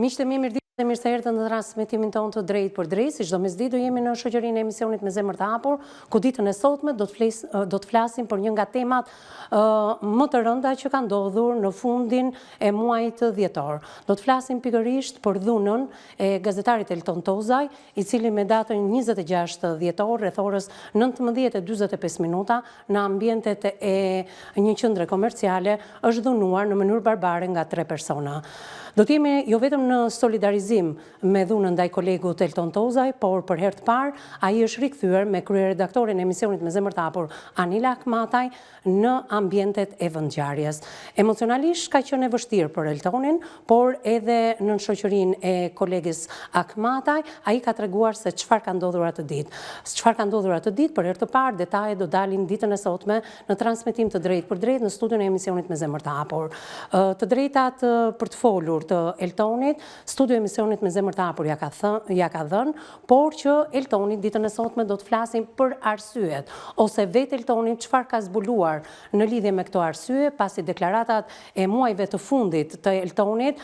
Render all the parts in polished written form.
Miqtë e mi, mirë dhe mirë se erdhën në transmetimin tonë të drejt për drejt, si çdo mesditë do jemi në shoqërinë e emisionit Me Zemër të Hapur, ku ditën e sotme do të flasim për një nga temat më të rënda që ka ndodhur në fundin e muajit dhjetor. Do të flasim pikërisht për dhunën e gazetarit Elton Tozaj, i cili me datën 26 dhjetor, rreth orës 19:45 minuta, në ambientet e një qendre komerciale, është dhunuar në mënyrë barbare nga 3 persona. Do të jemi jo vetëm në solidarizim me dhunën ndaj kolegut Elton Tozaj, por për herë të parë ai është rikthyer me kryeredaktorin e emisionit Me Zemër të Hapur, Anila Akmataj, në ambientet e vendngjarjes. Emocionalisht ka qenë e vështirë për Eltonin, por edhe në shoqërinë e kolegës Akmataj, ai ka treguar se çfarë ka ndodhur atë ditë. Çfarë ka ndodhur atë ditë, për herë të parë detajet do dalin ditën e sotme në transmetim të drejtë për drejtë në studion e emisionit Me Zemër të Hapur. Të drejtat për të folur të Eltonit, studio emisionit Me Zemër të Hapur ja ka dhënë, por që Eltonit ditën e sotme do të flasim për arsyet, ose vetë Eltonit çfarë ka zbuluar në lidhje me këto arsye, pasi deklaratat e muajve të fundit të Eltonit,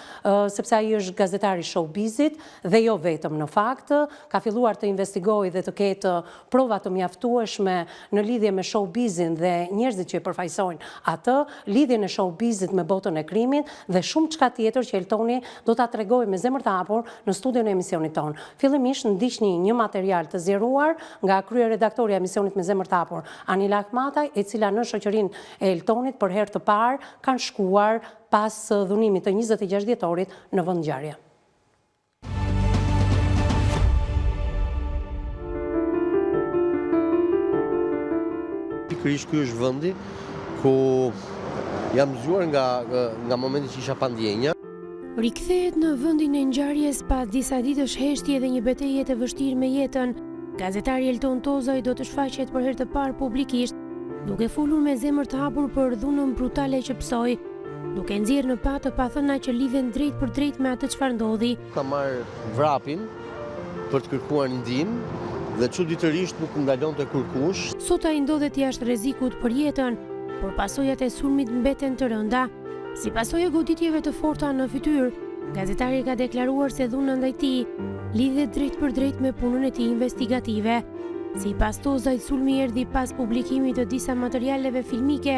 sepse ai është gazetar i showbizit dhe jo vetëm në fakt, ka filluar të investigojë dhe të ketë prova të mjaftueshme në lidhje me showbizin dhe njerëzit që e përfaqësojnë atë, lidhjen e showbizit me botën e krimit dhe shumë çka tjetër që Eltoni do ta tregojë Me Zemër të Hapur në studion e emisionit ton. Fillimisht ndiqni një material të zgjeruar nga kryeredaktoria e emisionit Me Zemër të Hapur, Anila Akmataj, e cila në shoqërinë e Eltonit për herë të parë kanë shkuar pas dhunimit të 26 dhjetorit në vendngjarje. Pikërisht ky është vendi ku jam zgjuar nga momenti që isha pa ndjenja. Rikthehet në vendin e ngjarjes pas disa ditësh heshtje dhe një betejë të vështirë me jetën. Gazetari Elton Tozaj do të shfaqet për herë të parë publikisht, duke folur Me Zemër të Hapur për dhunën brutale që psoi, duke nxjerrë në patë të pathëna që lidhen drejt për drejt me atë çfarë ndodhi. Ka marrë vrapin për të kërkuar ndihmë dhe çuditërisht nuk ndalonte kurkush. Sot ai ndodhet jashtë rrezikut për jetën, por pasojat e sulmit mbeten të rënda. Si pasojë e goditjeve të forta në fytyrë, gazetari ka deklaruar se dhuna ndaj tij lidhet drejt për drejt me punën e tij investigative. Sipas Tozajt, sulmi erdhi pas publikimit të disa materialeve filmike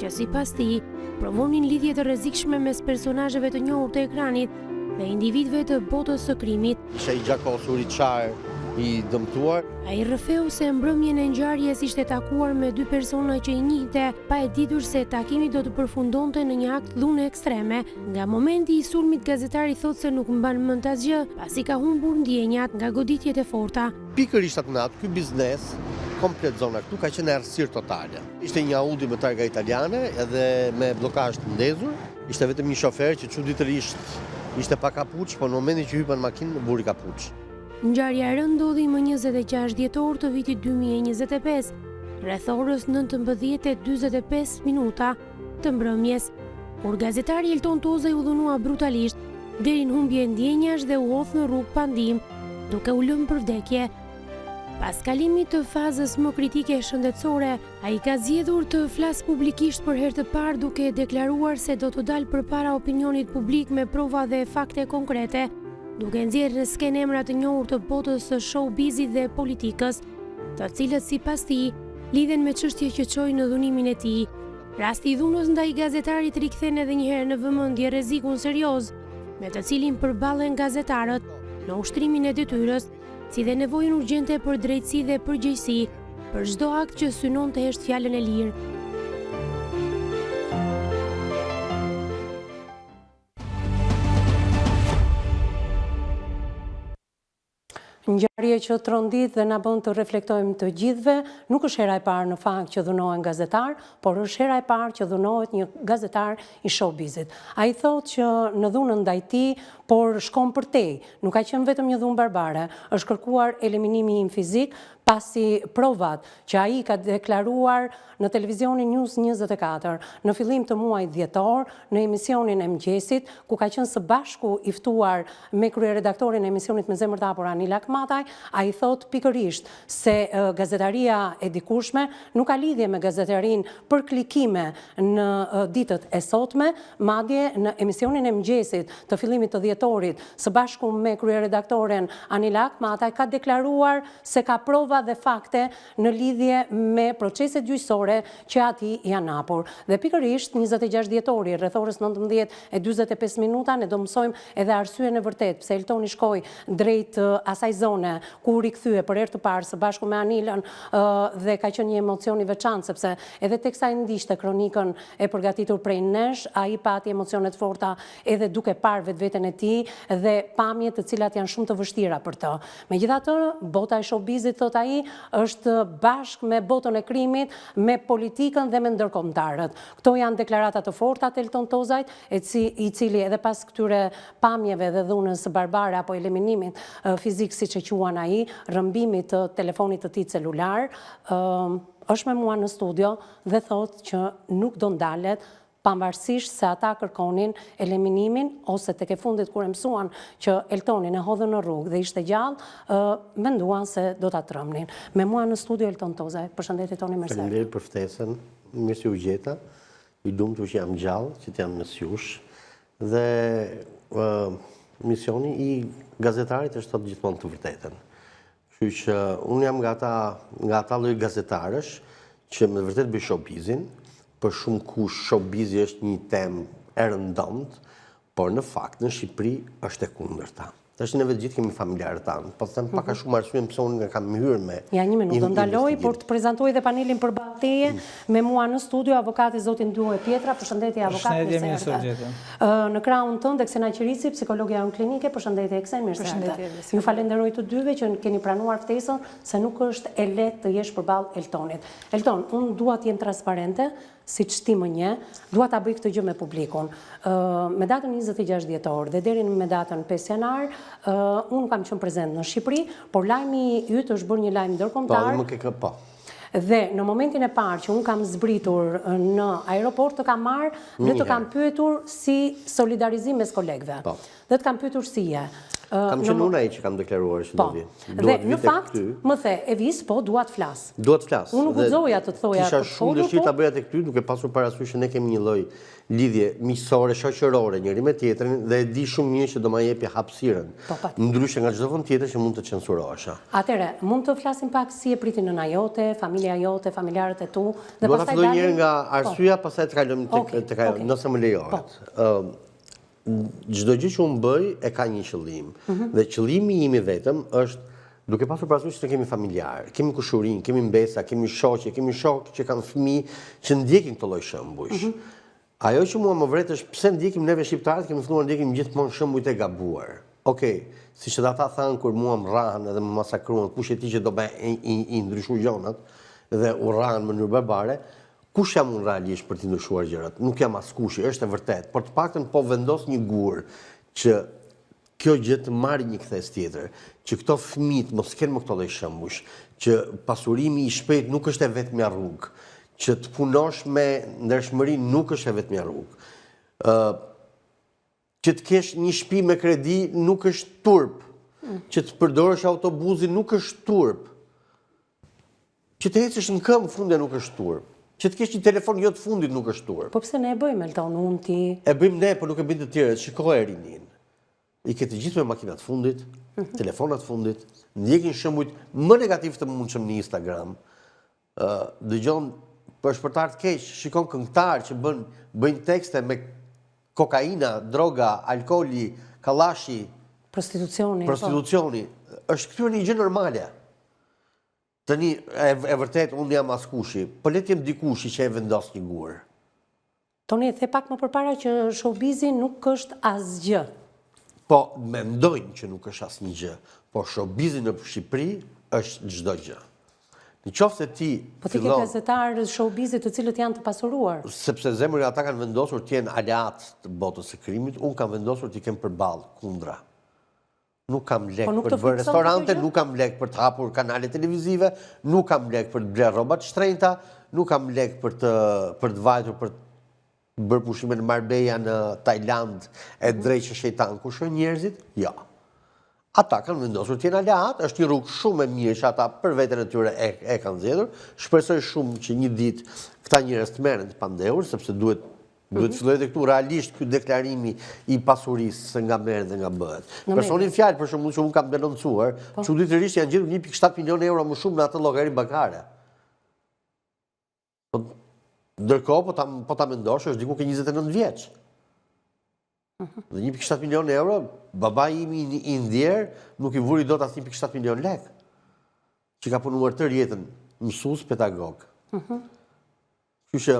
që sipas tij provonin lidhje të rrezikshme mes personazheve të njohur të ekranit dhe individëve të botës së krimit. Isha i gjakosur, i çar, i dëmtuar. Ai rrëfeu se mbrëmjen e ngjarjes ishte takuar me 2 persona që i njihte, pa e ditur se takimi do të përfundonte në një akt dhune ekstreme. Nga momenti i sulmit, gazetari thotë se nuk mban mend asgjë, pasi ka humbur ndjenjat nga goditjet e forta. Pikërisht atë natë, ky biznes, komplet zona këtu ka qenë errësirë totale. Ishte një Audi me targa italiane edhe me blokazh të ndezur. Ishte vetëm një shofer që çuditërisht ishte pa kapuç, por në momentin që hypa në makinë buri kapuç. Ngjarja e rëndë ndodhi më 26 dhjetor të vitit 2025, rreth orës 19:45 minuta të mbrëmjes, kur gazetari Elton Tozaj u dhunua brutalisht deri në humbje ndjenjash dhe u hodh në rrugë pa ndihmë, duke u lënë për vdekje. Pas kalimit të fazës më kritike shëndetësore, ai ka zgjedhur të flasë publikisht për herë të parë, duke deklaruar se do të dalë përpara opinionit publik me prova dhe fakte konkrete, duke nxjerrë në skenë emra të njohur të botës së showbizit dhe politikës, të cilët sipas tij lidhen me çështje që çojnë në dhunimin e tij. Rasti i dhunës ndaj gazetarit rikthen edhe një herë në vëmendje rrezikun serioz, me të cilin përballen gazetarët në ushtrimin e detyrës, si dhe nevojën urgjente për drejtësi dhe përgjegjësi për çdo akt që synon të heshtë fjalën e lirë. Ngjarje që trondit dhe na bën të reflektojmë të gjithëve, nuk është hera e parë në fakt që dhunohen gazetar, por është hera e parë që dhunohet një gazetar i showbizit. Ai thotë që në dhunën ndaj tij, por shkon përtej, nuk ka qenë vetëm një dhunë barbare, është kërkuar eliminimi im fizik, pasi provat që ai ka deklaruar në televizionin News 24 në fillim të muajit dhjetor, në emisionin e mëngjesit, ku ka qenë së bashku i ftuar me kryeredaktorin e emisionit Me Zemër të Hapur, Anila Akmataj, ai thot pikërisht se gazetaria e dikushme nuk ka lidhje me gazetarin për klikime në ditët e sotme, madje në emisionin e mëngjesit të fillimit të dhjetor dhjetorit, së bashku me kryeredaktoren Anila Akma, ata ka deklaruar se ka prova dhe fakte në lidhje me proceset gjyqësore që ati janë hapur. Dhe pikërisht 26 dhjetori, rreth orës 19:45 minuta, ne do mësojmë edhe arsyen e vërtet pse Eltoni shkoi drejt asaj zone ku rikthye për herë të parë së bashku me Anilën dhe ka qenë një emocion i veçantë sepse edhe teksa ai ndiqte kronikën e përgatitur prej nesh, ai pati emocione të forta edhe duke parë vetveten e tij dhe pamje të cilat janë shumë të vështira për të. Megjithatë, bota e showbizit, thot ai, është bashkë me botën e krimit, me politikën dhe me ndërkombëtarët. Këto janë deklarata të forta të Elton Tozajt, i cili edhe pas këtyre pamjeve dhe dhunës barbare apo eliminimit fizik, siç e quan ai, rrëmbimit të telefonit të tij celular, është me mua në studio dhe thotë që nuk do ndalet pavarësisht se ata kërkonin eliminimin ose tek e fundit kur e mësuan që Eltonin e hodhën në rrugë dhe ishte gjallë, menduan se do ta trëmnin. Me mua në studio Elton Tozaj. Përshëndetje Toni, mirë se erdhe. Faleminderit për ftesën. Mirë se u gjeta. I lumtur që jam gjallë, që të jam në sjush. Dhe misioni i gazetarit është të gjithmonë të vërtetën. Kështu që unë jam nga ata lloj gazetarësh që me vërtet bëj showbizin, për shumë kush showbizi është një temë e rëndomt, por në fakt në Shqipëri është e kundërta. Tash ne vetë gjithë kemi familjarët tanë, po them pak a shumë arsye pse unë kam hyrë me. Ja, një minutë do ndaloj, por të prezantoj edhe panelin përballë teje me mua në studio avokati zotin Duo Pietra. Përshëndetje avokat. Në krahun tënd Eksen Qirici, psikologja klinike. Përshëndetje Eksen, mirë se erdhe. Ju falenderoj të dyve që keni pranuar ftesën, se nuk është e lehtë të jesh përballë Eltonit. Elton, unë dua të jem transparente, siç ti më njeh, dua ta bëj këtë gjë me publikun. Me datën 26 dhjetor dhe deri me datën 5 janar, unë kam qenë prezent në Shqipëri, por lajmi yt është bërë një lajm ndërkombëtar. Po. Dhe në momentin e parë që unë kam zbritur në aeroport, të kam marrë dhe të kam pyetur si solidarizim mes kolegëve. Dhe të kam pyetur si je. Kam qenë unë ai që kam deklaruar që do vi. Dhe në fakt, më the, e vis, po, dua të flas. Dua të flas. Unë nuk guxoja të thoja. Kisha shumë dëshirë ta bëja tek ty, duke pasur parasysh që ne kemi një lloj lidhje miqësore, shoqërore njëri me tjetrin dhe e di shumë mirë që do ma jepi hapësirën. Ndryshe nga çdo vend tjetër që mund të censurohesha. Atëre, mund të flasim pak si e pritin nëna jote, familja jote, familjarët e tu, dhe pastaj do ta filloj njëherë nga arsyeja, pastaj të kalojmë tek ajo, nëse më lejohet. Çdo gjë që unë bëj e ka një qëllim. Dhe qëllimi im i vetëm është, duke pasur parasysh se kemi familjar, kemi kushurinë, kemi mbesa, kemi shoqe, kemi shokë që kanë fëmijë që ndjekin këtë lloj shembuj. Ajo që mua më vret është pse ndjekim neve shqiptarët, kemi filluar ndjekim gjithmonë shembujt e gabuar. Okej, siç ata thanë kur mua më rrahen edhe më masakruan, kush e ti që do i ndryshuar gjonat dhe u rrahen në mënyrë barbare, kush jam unë realisht për t'i ndryshuar gjërat? Nuk jam askushi, është e vërtet, por të paktën po vendos një gur që kjo gjë të marrë një kthes tjetër, që këto fëmijë mos kenë më këto lloj shembush, që pasurimi i shpejt nuk është e vetmja rrugë, që të punosh me ndershmëri nuk është e vetmja rrugë. Që të kesh një shtëpi me kredi nuk është turp, që të përdorësh autobusin nuk është turp, që të ecësh në këmbë fundja nuk është turp. Që të kesh një telefon jo të fundit nuk është turp. Po pse ne e bëjmë Elton, unë ti? E bëjmë ne, por nuk e bëjnë të tjerët. Shikoj Erinin. I ke të gjithë me makinat fundit, telefonat fundit, ndjekin shembujt më negativ të mundshëm në Instagram. Dëgjon për shpërtar të keq, shikon këngëtar që bëjnë tekste me kokaina, droga, alkooli, kallashi, prostitucioni. Është kthyer një gjë normale. Tani, e vërtet, unë jam askushi, po le të jem dikushi që e vendos një gur. Toni, the pak më përpara që showbizi nuk është asgjë. Po, mendojnë që nuk është asnjë gjë, po showbizi në Shqipëri është çdo gjë. Në qoftë se ti po ti ke gazetarë showbizit të cilët janë të pasuruar. Sepse zemrat ata kanë vendosur të jenë aleat të botës së krimit, unë kam vendosur të kem përballë kundra. Nuk kam lek për të bërë restorante, nuk kam lek për të hapur kanale televizive, nuk kam lek për të blerë rroba të shtrenjta, nuk kam lek për të vajtur për të bërë pushime në Marbella, në Tajland, e drejtë që shejtan ku shohin njerëzit. Jo. Ata kanë vendosur të jenë aleat, është një rrugë shumë e mirë që ata për veten e tyre e kanë zgjedhur. Shpresoj shumë që një ditë këta njerëz të merren të pandehur, sepse duhet Duhet të filloj edhe këtu realisht ky deklarimi i pasurisë nga merret dhe nga bëhet. Personin fjalë për shembull që unë kam denoncuar, çuditërisht janë gjetur 1.7 milion euro më shumë në atë llogari bankare. Ndërkohë po ta mendosh është diku ke 29 vjeç. Dhe 1.7 milion euro, babai im i ndjer nuk i vuri dot as 1.7 milion lek. Që ka punuar tërë jetën mësues pedagog. Kështu që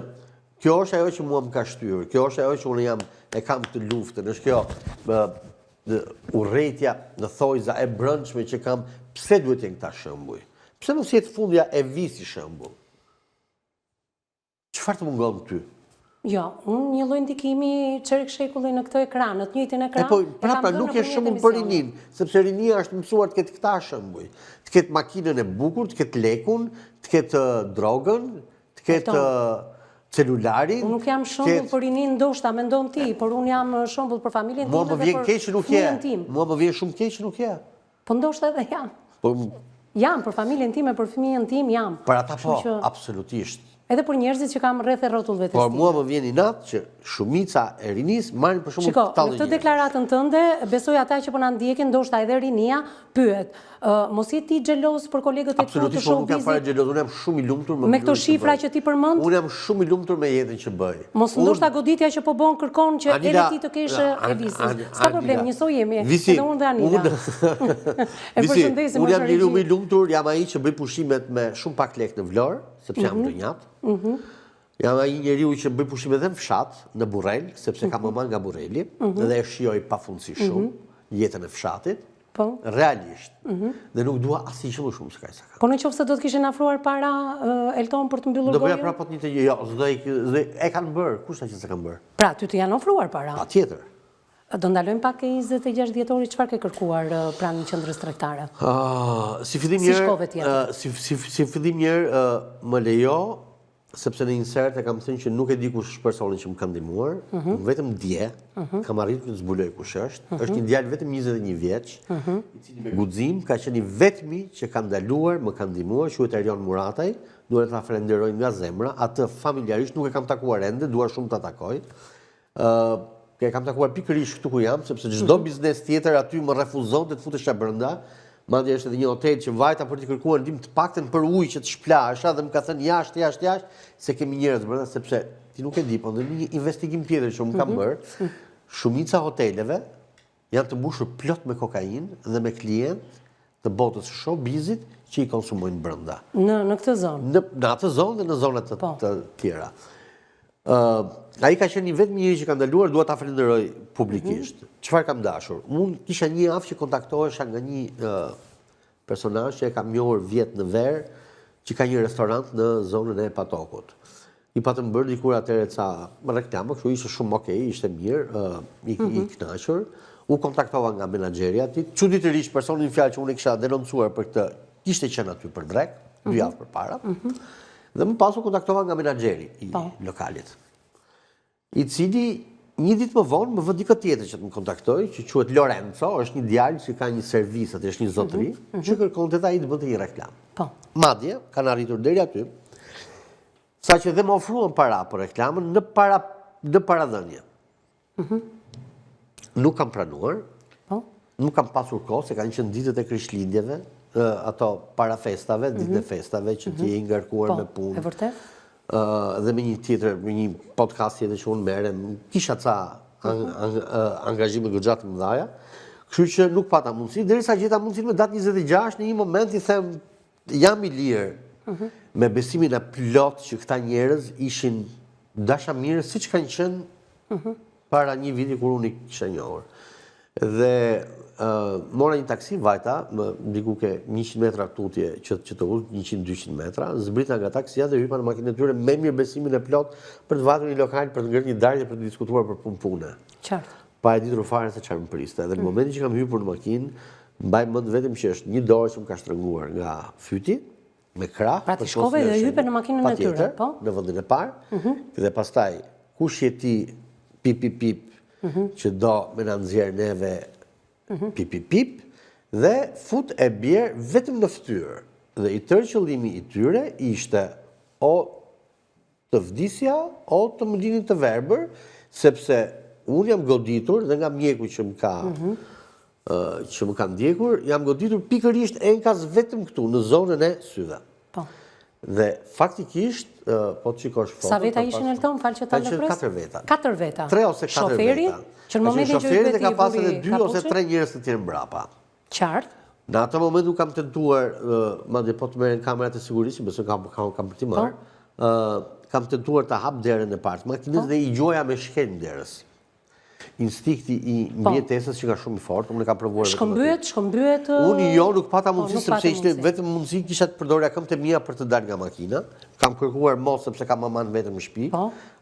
kjo është ajo që mua më ka shtyrë, kjo është ajo që unë e kam të luftën, është kjo urrëtia në thojza e brendshme që kam, pse duhet të jenë këta shembuj? Pse mos jetë fundja e visi shembull? Çfarë të mungon ty? Jo, unë një lloj ndikimi çerik shekulli në këtë ekran, në të njëjtin ekran. Pra nuk është shembull për rinin, sepse rinia është mësuar të ketë këta shembuj. Të ketë makinën e bukur, të ketë lekun, të ketë drogën, të ketë celularin. Unë nuk jam shembull për rinin, ndoshta mendon ti, por unë jam shembull për familjen time dhe për fëmijën tim. Mua më vjen shumë keq që nuk je. Po ndoshta edhe jam. Jam për familjen time, për fëmijën tim jam. Për ata po, absolutisht. Edhe për njerëzit që kam rreth e rrotullve të stil. Por mua më vjen inat që shumica e rinis marrin për shembull këta njerëz. Në këtë deklaratën tënde, besoj ata që po na ndjekin, ndoshta edhe rinia, pyet, mos je ti xheloz për kolegët e tu të showbizit? Absolutisht, nuk jam fare xheloz, unë jam shumë i lumtur me këto shifra që ti përmend. Unë jam shumë i lumtur me jetën që bëj. Mos ndoshta goditja që po bën kërkon që edhe ti të kesh e visin. S'ka problem, njësoj jemi. Edhe unë dhe Anita. E përshëndesim. Unë jam njeriu më i lumtur, jam ai që bëj pushimet me shumë pak lekë në Vlorë, sepse jam ndonjat. Jam ai njeriu që bëj pushime edhe në fshat, në Burrel, sepse kam maman nga Burreli, dhe e shijoj pafundsi shumë jetën e fshatit, realisht. Dhe nuk dua asnjë që më shumë se kaq sa kam. Po në qoftë se do të kishin afruar para Elton për të mbyllur gojën? Do bëja prapë një të jo, e kanë bërë, kush ta që s'e kanë bërë? Pra, ty të janë ofruar para? Patjetër. Do ndalojmë pak e 26 dhjetorit, çfarë ke kërkuar pranë qendrës tregtare? Si fillim njerë më lejo, sepse në një sert e kam thënë që nuk e di kush është personi që më ka ndihmuar, vetëm dje, kam arritur të zbuloj kush është. Është një djalë vetëm 21 vjeç, i cili me guxim ka qenë i vetmi që ka ndaluar, më ka ndihmuar, quhet Erion Murataj, duhet ta falenderoj nga zemra, atë familjarisht nuk e kam takuar ende, dua shumë ta takoj. E kam takuar pikërisht këtu ku jam, sepse çdo biznes tjetër aty më refuzonte të futesha brenda. Madje është edhe një hotel që vajta për të kërkuar ndihmë të paktën për ujë që të shplasha dhe më ka thënë jashtë, se kemi njerëz brenda, sepse ti nuk e di, po në një investigim tjetër që më kam bërë, shumica hoteleve janë të mbushur plot me kokainë dhe me klientë të botës showbizit që i konsumojnë brenda. Në këtë zonë? Në atë zonë dhe në zonat të tjera. Ai ka qenë vetëm njëri që ka ndaluar, dua ta falenderoj publikisht. Çfarë kam dashur? Unë kisha një javë që kontaktohesha nga një personazh që e kam njohur vjet në Ver, që ka një restorant në zonën e Patokut. I patëm bërë dikur atëherë ca reklama, kështu ishte shumë okay, ishte mirë, i kënaqur. U kontaktova nga menaxheri aty. Çuditërisht personin fjalë që unë e kisha denoncuar për këtë, kishte qenë aty për drek, 2 javë përpara. Dhe më pas u kontaktova nga menaxheri i lokalit, i cili një ditë më vonë më vë dikë tjetër që të më kontaktoj, që quhet Lorenzo, është një djalë që ka një servis aty, është një zotëri, që kërkonte ai të bënte një reklam. Madje kanë arritur deri aty, saqë dhe më ofruan para për reklamën në paradhënie. Nuk kam pranuar, nuk kam pasur kohë, se kanë qenë ditët e Krishtlindjeve, ato para festave, ditët e festave që ti je ngarkuar me punë. E vërtet? Dhe me një tjetër, me një podcast tjetër që unë merrem, kisha ca angazhime goxha të mëdha. Kështu që nuk pata mundësi, derisa gjeta mundësinë me datë 26, në një moment i them jam i lirë, me besimin e plot që këta njerëz ishin dashamirë siç kanë qenë para një viti kur unë i kisha njohur. Dhe mora një taksi, vajta, diku ke 100 metra tutje që të ul, 100-200 metra, zbrita nga taksia dhe hypa në makinën e tyre me mirëbesimin e plot për të vajtur një lokal, për të ngërë një darkë për të diskutuar për punë. Qartë. Pa e ditur fare se çfarë më priste. Dhe në momentin që kam hyrë në makinë, mbaj mend vetëm që është një dorë që më ka shtrënguar nga fyti, me krah. Pra ti shkove dhe hype në makinën e tyre, po? Në vendin e parë, dhe pastaj kush je ti pip që do me na nxjerr neve pip, dhe fut e bjerë vetëm në fytyrë. Dhe i tërë qëllimi i tyre ishte o të vdisja o të mëndinit të verbër, sepse unë jam goditur dhe nga mjeku që më ka ndjekur, jam goditur pikërisht enkas vetëm këtu, në zonën e syve. Po. Dhe faktikisht, po të qikosh foto... Sa veta ishin Elton, falë që ta lëpres? 4 veta. 4 veta? 3 ose 4 Shoferi, veta. që në momentin që Shoferit e ka pas veti edhe 2 ose 3 njerëz të tjerë mbrapa. Qartë? Në atë moment u kam tentuar, madje po të merren kamerat e sigurisë, besoj kam për t'i marrë, kam tentuar ta hap derën e parë të makinës dhe i gjoja me shkelën derës. Instikti i mbijetesës që nga shumë i fortë, unë e kam provuar vetëm. Shkëmbyet... Unë nuk pata mundësi, sepse ishte vetëm mundësi kisha të përdorja këmbët e mia për të dalë nga makina. Kam kërkuar mos sepse kam maman vetëm në shtëpi.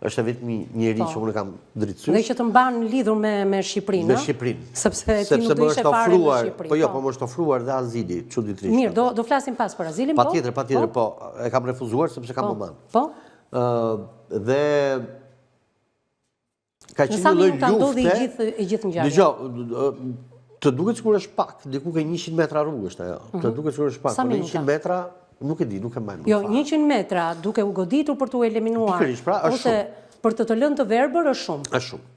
Është vetëm një njeri që unë kam drejtësysh. Dhe që të mban lidhur me Shqipërinë. Me Shqipërinë. Sepse ti nuk do ishe fare në Shqipëri. Po jo, po më është ofruar dhe azili, çuditërisht. Mirë, do flasim pas për azilin, po? Patjetër, po. E kam refuzuar sepse kam maman. Po? Dhe ka në qenë sa një lloj minuta ndodhi i gjithë ngjarja? Dgjoj, të duket sikur është pak, diku ke 100 metra rrugë është ajo. Të duket sikur është pak, por 100 metra nuk e di, nuk e mbaj më. Jo, 100 metra duke u goditur për t'u eliminuar. Pikërisht, pra, është ose për të lënë të verbër është shumë. Është shumë.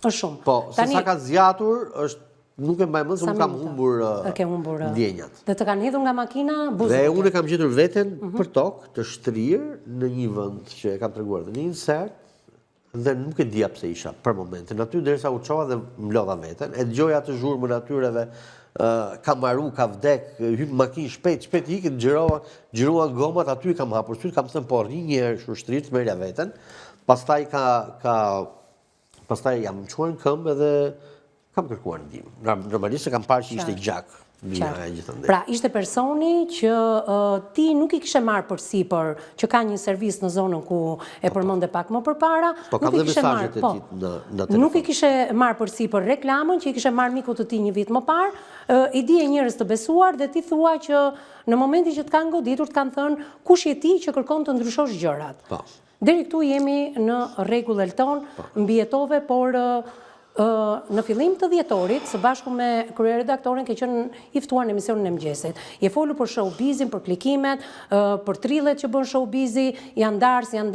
Është shumë. Po, se sa ka zgjatur është nuk e mbaj më, se unë kam humbur ndjenjat. Dhe të kanë hedhur nga makina buzëke. Dhe unë kam gjetur veten për tokë të shtrirë në një vend që e kam treguar dhe në një sert. Dhe nuk e dija pse isha për momentin aty, derisa u çova dhe mlodha veten. E dëgjoja atë zhurmën atyreve, ka maru, ka vdek, hyp makinë shpejt ikën, xhiroan gomat, aty kam hapur syt, kam thënë po rri një herë shtrit, merja veten. Pastaj pastaj jam çuar në këmbë edhe kam kërkuar ndihmë. Normalisht kam parë që ishte gjak. Pra, ishte personi që ti nuk i kishe marrë përsipër, që ka një servis në zonën ku e përmende pak më përpara. Po, kam dhe mesazhet e tij në telefon. Nuk i kishe marrë përsipër reklamën, që i kishe marrë mikut të tij një vit më parë, i dije njerëz të besuar dhe ti thua që në momentin që të kanë goditur, të kanë thënë kush je ti që kërkon të ndryshosh gjërat. Deri këtu jemi në rregull Elton, mbijetove, por në fillim të dhjetorit, së bashku me kryeredaktorin, ke qenë i ftuar në emisionin e mëngjesit. Je folur për showbizin, për klikimet, për trillet që bën showbizi, janë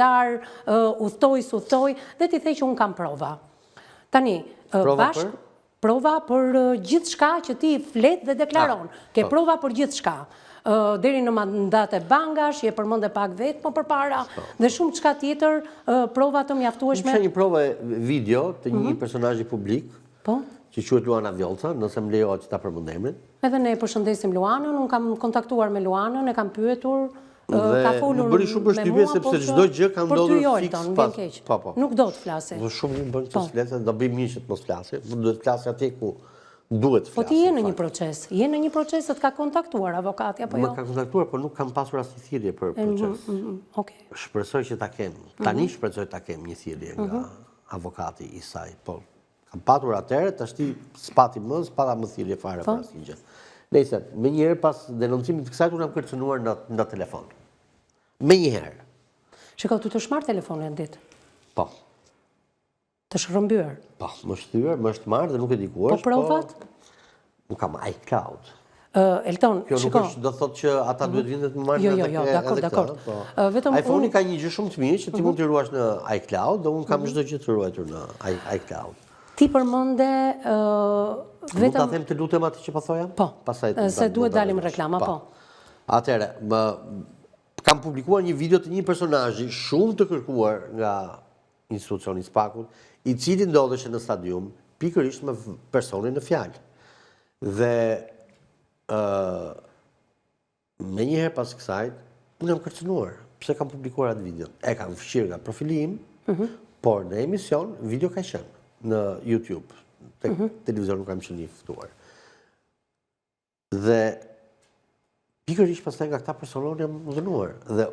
darë, udhtoj, dhe ti the që unë kam prova. Tani, prova për gjithë shka që ti flet dhe deklaron. Ke prova për gjithë shka. Deri në mandate bangash, je përmende pak vetë më përpara, dhe shumë çka tjetër, prova të mjaftueshme. Kisha një provë video të një personazhi publik, që quhet Luana Vjollca, nëse më lejohet që ta përmend emrin. Edhe ne përshëndesim Luanën, unë kam kontaktuar me Luanën, e kam pyetur, ka folur me mua, sepse çdo gjë ka ndodhur fiks pas. Nuk do të flasë. Shumë më bën të flasë, do bëj mirë që të mos flasë, do të flasë atje ku duhet flasë. Po ti je në një proces, se të ka kontaktuar avokati apo jo? Më ka kontaktuar, por nuk kam pasur asnjë thirrje për proces. Shpresoj që ta kem. Tani shpresoj ta kem një thirrje nga avokati i saj. Po kam patur atëherë, tashti spati më thirrje fare për asnjë gjë. Nëse menjëherë pas denoncimit të kësaj unë jam kërcënuar në telefon. Menjëherë. Shikoj, ti të shmar telefonin ditë. Po. Të shërëmbyer. Po, më shtyr, më është marrë dhe nuk e di ku është. Po provat? Nuk kam iCloud. Elton, kjo nuk është do thotë që ata duhet vinë të më marrin dakord. iPhone-i ka një gjë shumë të mirë që ti mund t'i ruash në iCloud dhe unë kam çdo gjë të ruajtur në iCloud. Ti përmende vetëm... Mund ta them të lutem atë që po thoja? Po, se duhet dalim reklama, po. Atëherë, kam publikuar një video të një personazhi shumë të kërkuar nga institucioni Spakut, i cili ndodheshe në stadium, pikërisht me personin në fjalë. Dhe me njëherë pas kësaj, unë jam kërcënuar, pse kam publikuar atë video. E kam fshirë nga profili im, por në emision, video ka qenë në YouTube. Televizion nuk kam qenë i ftuar. Dhe pikërisht pastaj nga këta personon jam dhënuar. Dhe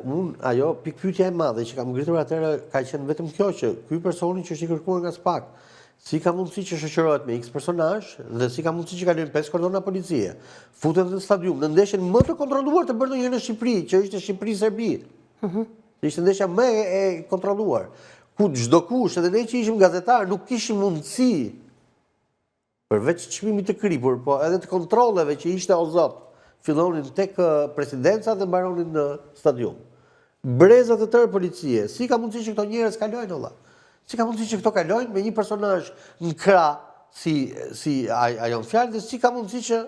ajo pikpyetja e madhe që kam ngritur atëherë ka qenë vetëm kjo, që ky personi që është i kërkuar nga SPAK, si ka mundësi që shoqërohet me X personazh dhe si ka mundësi që kalojnë 5 kordona policie, futen në stadium, në ndeshjen më të kontrolluar të bërë ndonjëherë në Shqipëri, që ishte Shqipëri-Serbi. Ishte ndeshja më e kontrolluar, ku çdo kush, edhe ne që ishim gazetar, nuk kishim mundësi, përveç çmimit të kripur, po edhe të kontrolleve që ishte o zot, fillonin tek presidenca dhe mbaronin në stadium. brezat e tërë policie. Si ka mundësi që këto njerëz kalojnë olla? Si ka mundësi që këto kalojnë me një personazh në krah si ajo fjalë dhe si ka mundësi që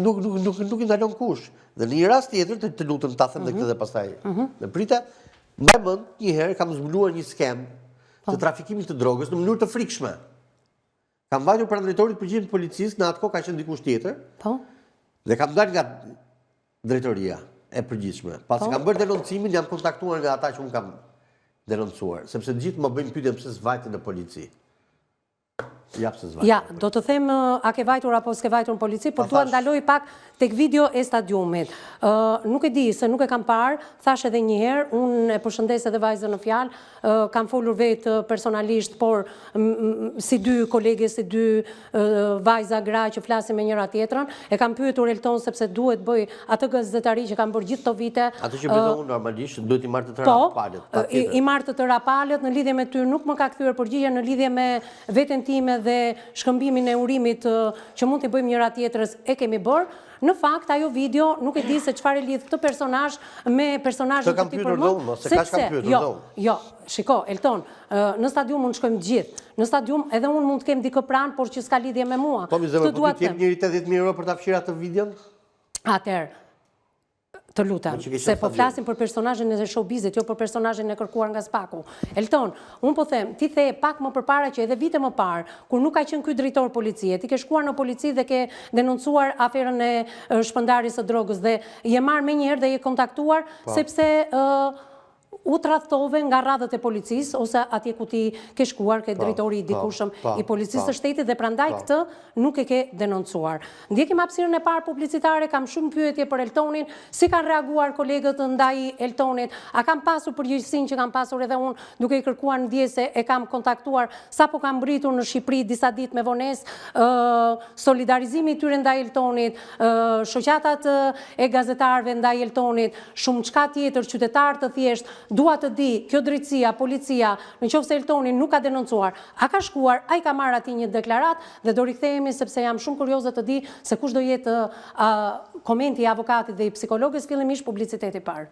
nuk i ndalon kush. Dhe në një rast tjetër, të lutem ta them këtë dhe pastaj në prite, mbaj mend një herë kam zbuluar një skem të trafikimit të drogës në mënyrë të frikshme. Kam mbajtur pranë drejtorit përgjithshëm të policisë, në atë kohë ka qenë dikush tjetër. Dhe kam dalë nga drejtoria e përgjithshme. Pasi kam bërë denoncimin, jam kontaktuar nga ata që unë kam denoncuar, sepse gjithë më bëjnë pyetje pse s'vajte në polici. Ja, do të them a ke vajtur apo s'ke vajtur në polici, por dua ndaloj pak tek video e stadiumit. Nuk e di, se nuk e kam parë, thash edhe një herë, unë e përshëndes edhe vajzën në fjalë, kam folur vetë personalisht, por si dy kolege, si dy vajza gra që flasin me njëra tjetrën, e kam pyetur Elton sepse duhet bëj atë gazetari që kam bërë gjithë këto vite. Atë që bëjë unë normalisht, duhet i marrë të tëra palët. I marrë të tëra palët, në lidhje me ty nuk më ka kthyer përgjigje, në lidhje me veten time dhe shkëmbimin e urimit që mund të bëjmë njëra tjetrës e kemi bërë. Në fakt, ajo video nuk e di se çfarë lidh këtë personazh me personazhin që ti përmend. Se ka shkam pyetur do. Jo, shiko, Elton, në stadium mund shkojmë gjithë. Në stadium edhe unë mund të kem dikë pranë, por që s'ka lidhje me mua. Po mi zemër, po ti jep njëri 80.000 euro për ta fshirë atë videon? Atëherë, të lutem, se po flasim për personazhin e showbizit, jo për personazhin e kërkuar nga Spaku. Elton, unë po them, ti the pak më përpara që edhe vite më parë, kur nuk ka qenë ky drejtor policie, ti ke shkuar në polici dhe ke denoncuar aferën e shpërndarjes së drogës dhe je marrë menjëherë dhe je kontaktuar sepse u tradhtove nga radhët e policisë ose atje ku ti ke shkuar, ke drejtori i dikushëm i policisë së shtetit dhe prandaj këtë nuk e ke denoncuar. Ndjekim hapësirën e parë publicitare, kam shumë pyetje për Eltonin, si kanë reaguar kolegët ndaj Eltonit, a kam pasur përgjegjësinë që kam pasur edhe unë duke i kërkuar ndjese, e kam kontaktuar sapo kam mbritur në Shqipëri disa ditë me vonesë, solidarizimi i tyre ndaj Eltonit, shoqatat e gazetarëve ndaj Eltonit, shumë çka tjetër, qytetarë të thjeshtë. Dua të di, kjo drejtësia, policia, në qoftë se Eltoni nuk ka denoncuar, a ka shkuar, a i ka marrë ati një deklarat, dhe do rikthehemi sepse jam shumë kurioze të di se kush do jetë komenti i avokatit dhe i psikologës, fillimisht publiciteti parë.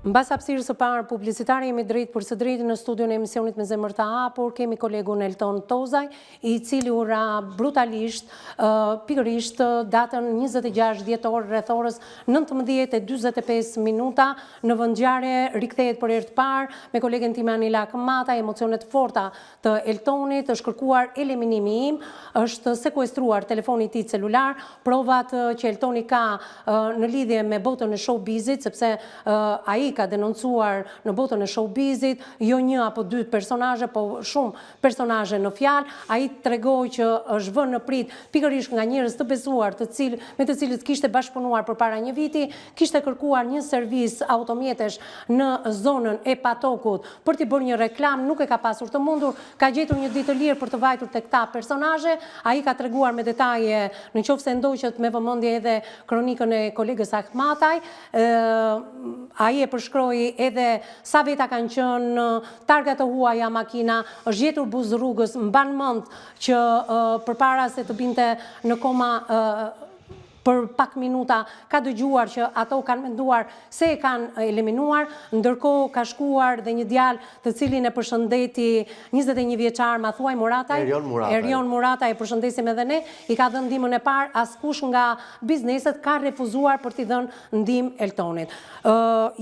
Mbas hapësirës së parë publicitare jemi drejt për së drejti në studion e emisionit Me Zemër të Hapur, kemi kolegun Elton Tozaj, i cili u ra brutalisht, pikërisht datën 26 dhjetor rreth orës 19:45 minuta në vendngjarje rikthehet për herë të parë me kolegen time Anila Akmata, emocionet forta të Eltonit, është kërkuar eliminimi im, është sekuestruar telefoni i tij celular, provat që Eltoni ka në lidhje me botën e showbizit, sepse ai ka denoncuar në botën e showbizit, jo një apo dy personazhe, po shumë personazhe në fjalë. Ai tregoi që është vënë në prit pikërisht nga njerëz të besuar, me të cilët kishte bashkëpunuar përpara një viti, kishte kërkuar një servis automjetesh në zonën e Patokut për t'i bërë një reklam, nuk e ka pasur të mundur, ka gjetur një ditë të lirë për të vajtur tek këta personazhe. Ai ka treguar me detaje, nëse ndoqët me vëmendje edhe kronikën e kolegës Akmataj, ai e përshkroi edhe sa veta kanë qenë, targa të huaja makina, është gjetur buz rrugës, mban mend që përpara se të binte në koma për pak minuta ka dëgjuar që ato kanë menduar se e kanë eliminuar, ndërkohë ka shkuar dhe një djalë të cilin e përshëndeti 21 vjeçar Mathuaj Murataj, Erion Murataj, e përshëndesim edhe ne, i ka dhënë ndihmën e parë, askush nga bizneset ka refuzuar për t'i dhënë ndihmë Eltonit.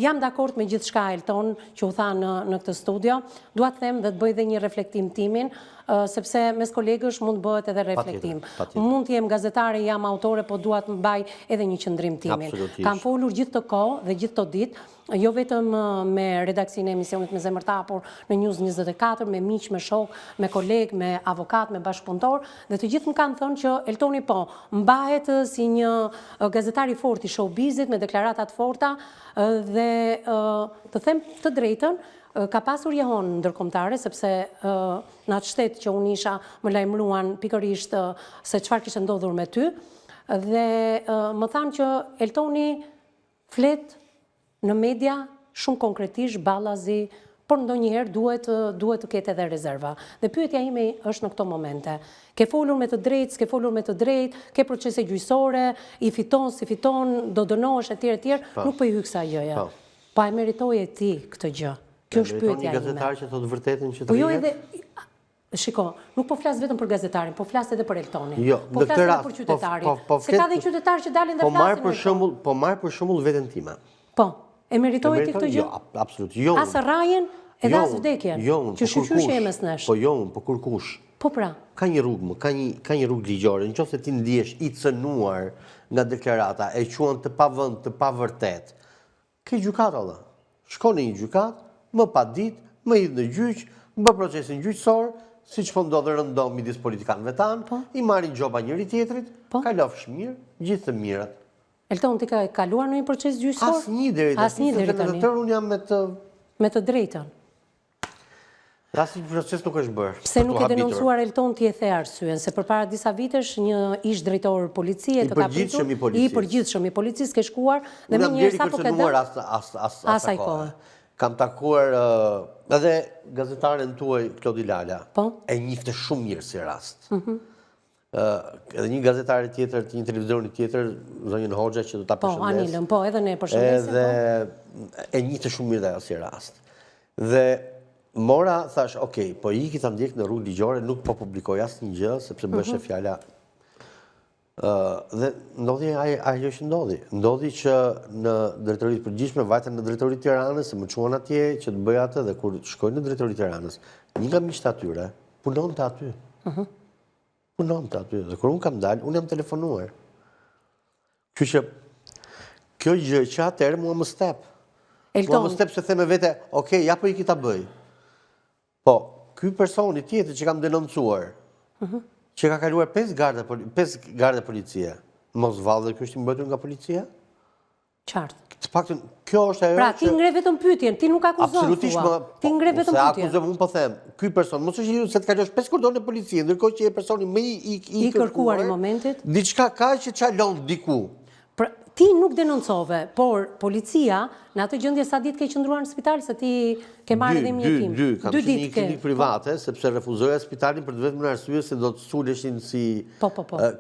Jam dakord me gjithçka Elton që u tha në këtë studio, dua të them dhe të bëj edhe një reflektim timin, sepse mes kolegësh mund bëhet edhe reflektim. Mund të jem gazetare, jam autore, po dua të mbaj edhe një qëndrim timin. Kam folur gjithë të kohë dhe gjithë të ditë, jo vetëm me redaksinë e emisionit Me Zemër të Hapur në News 24, me miq, me shok, me koleg, me avokat, me bashkëpunëtor, dhe të gjithë më kanë thënë që Eltoni po mbahet si një gazetar i fortë i showbizit me deklarata të forta dhe të them të drejtën, ka pasur jehon ndërkombëtare, sepse në atë shtet që unë isha më lajmëruan pikërisht se çfarë kishte ndodhur me ty, dhe më thanë që Eltoni flet në media shumë konkretisht ballazi por ndonjëherë duhet të ketë edhe rezerva. Dhe pyetja ime është në këto momente. Ke folur me të drejtë, s'ke folur me të drejtë, ke procese gjyqësore, i fiton, si fiton, do dënohesh etj. Nuk po i hyj kësaj gjëja. Pa e meritoje ti këtë gjë. Kjo është pyetja ime. Një gazetar që thotë vërtetën që të Po jo edhe shiko, nuk po flas vetëm për gazetarin, po flas edhe për Eltonin. Jo, po flas edhe për qytetarin. Se ka dhe qytetarë që dalin dhe flasin. Po marr për shembull veten time. Po, e meritoje ti këtë gjë? Jo, absolutisht. Jo. As rrajen edhe as vdekjen. Që shqyqysh e mes nesh. Po jo, po kur kush. Po pra. Ka një rrugë, ka një rrugë ligjore. Nëse ti ndihesh i cënuar nga deklarata, e quan të pavend, të pavërtet. Ke gjykatë alla. Shkon në një gjykatë, më pa ditë, më hidh në gjyq, bë procesin gjyqësor, siç po ndodh rëndom midis politikanëve tanë, i marrin gjoba njëri tjetrit, kalofsh mirë, gjithë të mirat. Elton, ti ka kaluar në një proces gjyqësor? Asnjë deri tani. Asnjë deri tani. Unë jam me të drejtën. Asnjë proces nuk është bërë. Pse nuk e denoncuar Elton ti e the arsyen se përpara disa vitesh një ish drejtor policie të ka pritur, i përgjithshëm i policisë ke shkuar dhe më njëherë sapo ka dalë asaj kohe. Kam takuar edhe gazetaren tuaj Klodi Lala. E njifte shumë mirë si rast. Edhe një gazetare tjetër të një televizionit tjetër, zonjën Hoxha që do ta përshëndes. Po, Anilën, po, edhe ne përshëndesim. Edhe e njifte shumë mirë dhe ajo si rast. Dhe mora, thash, okej, po i kita ndjek në rrugë ligjore, nuk po publikoj asnjë gjë, sepse bëshe fjala. Dhe ndodhi ajo që ndodhi. Ndodhi që në drejtoritë përgjithshme, vajten në drejtoritë Tiranës, se më çuan atje që të bëj atë, dhe kur shkoj në drejtoritë Tiranës, një nga miqtë atyre punonte aty. Punonte aty. Dhe kur unë kam dalë, unë jam telefonuar. Kështu që kjo gjë që atëherë mua më step. Mua më step se them me vete, okej, ja po i kita bëj. Po, ky personi tjetër që kam denoncuar, që ka kaluar 5 garde policie, mos vallë ky është i mbëtur nga policia? Qartë. Të paktën, kjo është ajo. Pra, ti ngre vetëm pyetjen, ti nuk akuzon. Absolutisht, ti ngre vetëm pyetjen. Se akuzoj, unë po them, ky person mos është i se të kalosh 5 kordone policie, ndërkohë që je personi më i kërkuar i momentit. Diçka ka që çalon diku. Pra, ti nuk denoncove, por policia në atë gjendje sa ditë ke qëndruar në spital se ti ke marrë edhe mjekim. Kam qenë një klinikë private, sepse refuzoja spitalin për të vetëm në arsye se do të suleshin si... Po.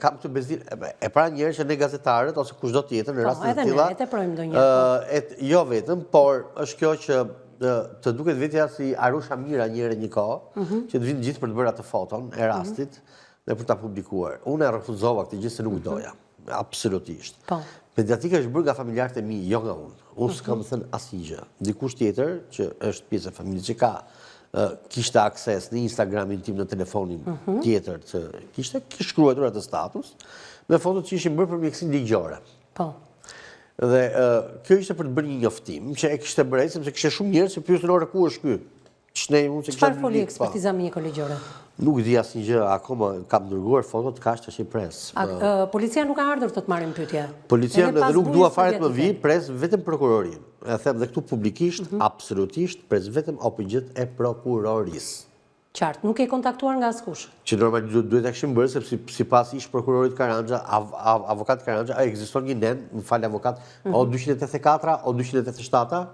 Kam të bezdin... E pra njerë që ne gazetarët, ose kushdo tjetër, në rastin të tilla... Po, edhe ne, e te projmë do një. Jo vetëm, por është kjo që të duket vetja si Arusha Mira njëre një kohë, që të vinë gjithë për të bërë atë foton e rastit dhe për ta publikuar. Unë e refuzova këtë gjithë se nuk doja. Absolutisht. Mediatika është bërë nga familjarët e mi, jo nga unë. Unë s'kam thënë asnjë gjë. Dikush tjetër, që është pjesë e familjes që kishte akses në Instagramin tim, në telefonin tjetër, që kishte shkruar atë status, me fotot që ishin bërë për mjekësinë ligjore. Po. Dhe kjo ishte për të bërë një njoftim, që e kishte bërë, sepse kishte shumë njerëz që pyesin orë ku është ky. Çfarë foli ekspertiza mjekoligjore? Nuk di asnjë gjë, akoma kam dërguar fotot kaq tash i pres. Policia nuk ka ardhur të të marrin pyetje. Policia edhe nuk dua fare të më vi, pres vetëm prokurorin. E them dhe këtu publikisht, absolutisht, pres vetëm opinjët e prokurorisë. Qartë, nuk e kontaktuar nga askush. Që normalisht duhet ta kishim bërë sepse sipas ish prokurorit Karanja, avokat Karanja, ekziston një nen, më fal avokat, o 284 o 287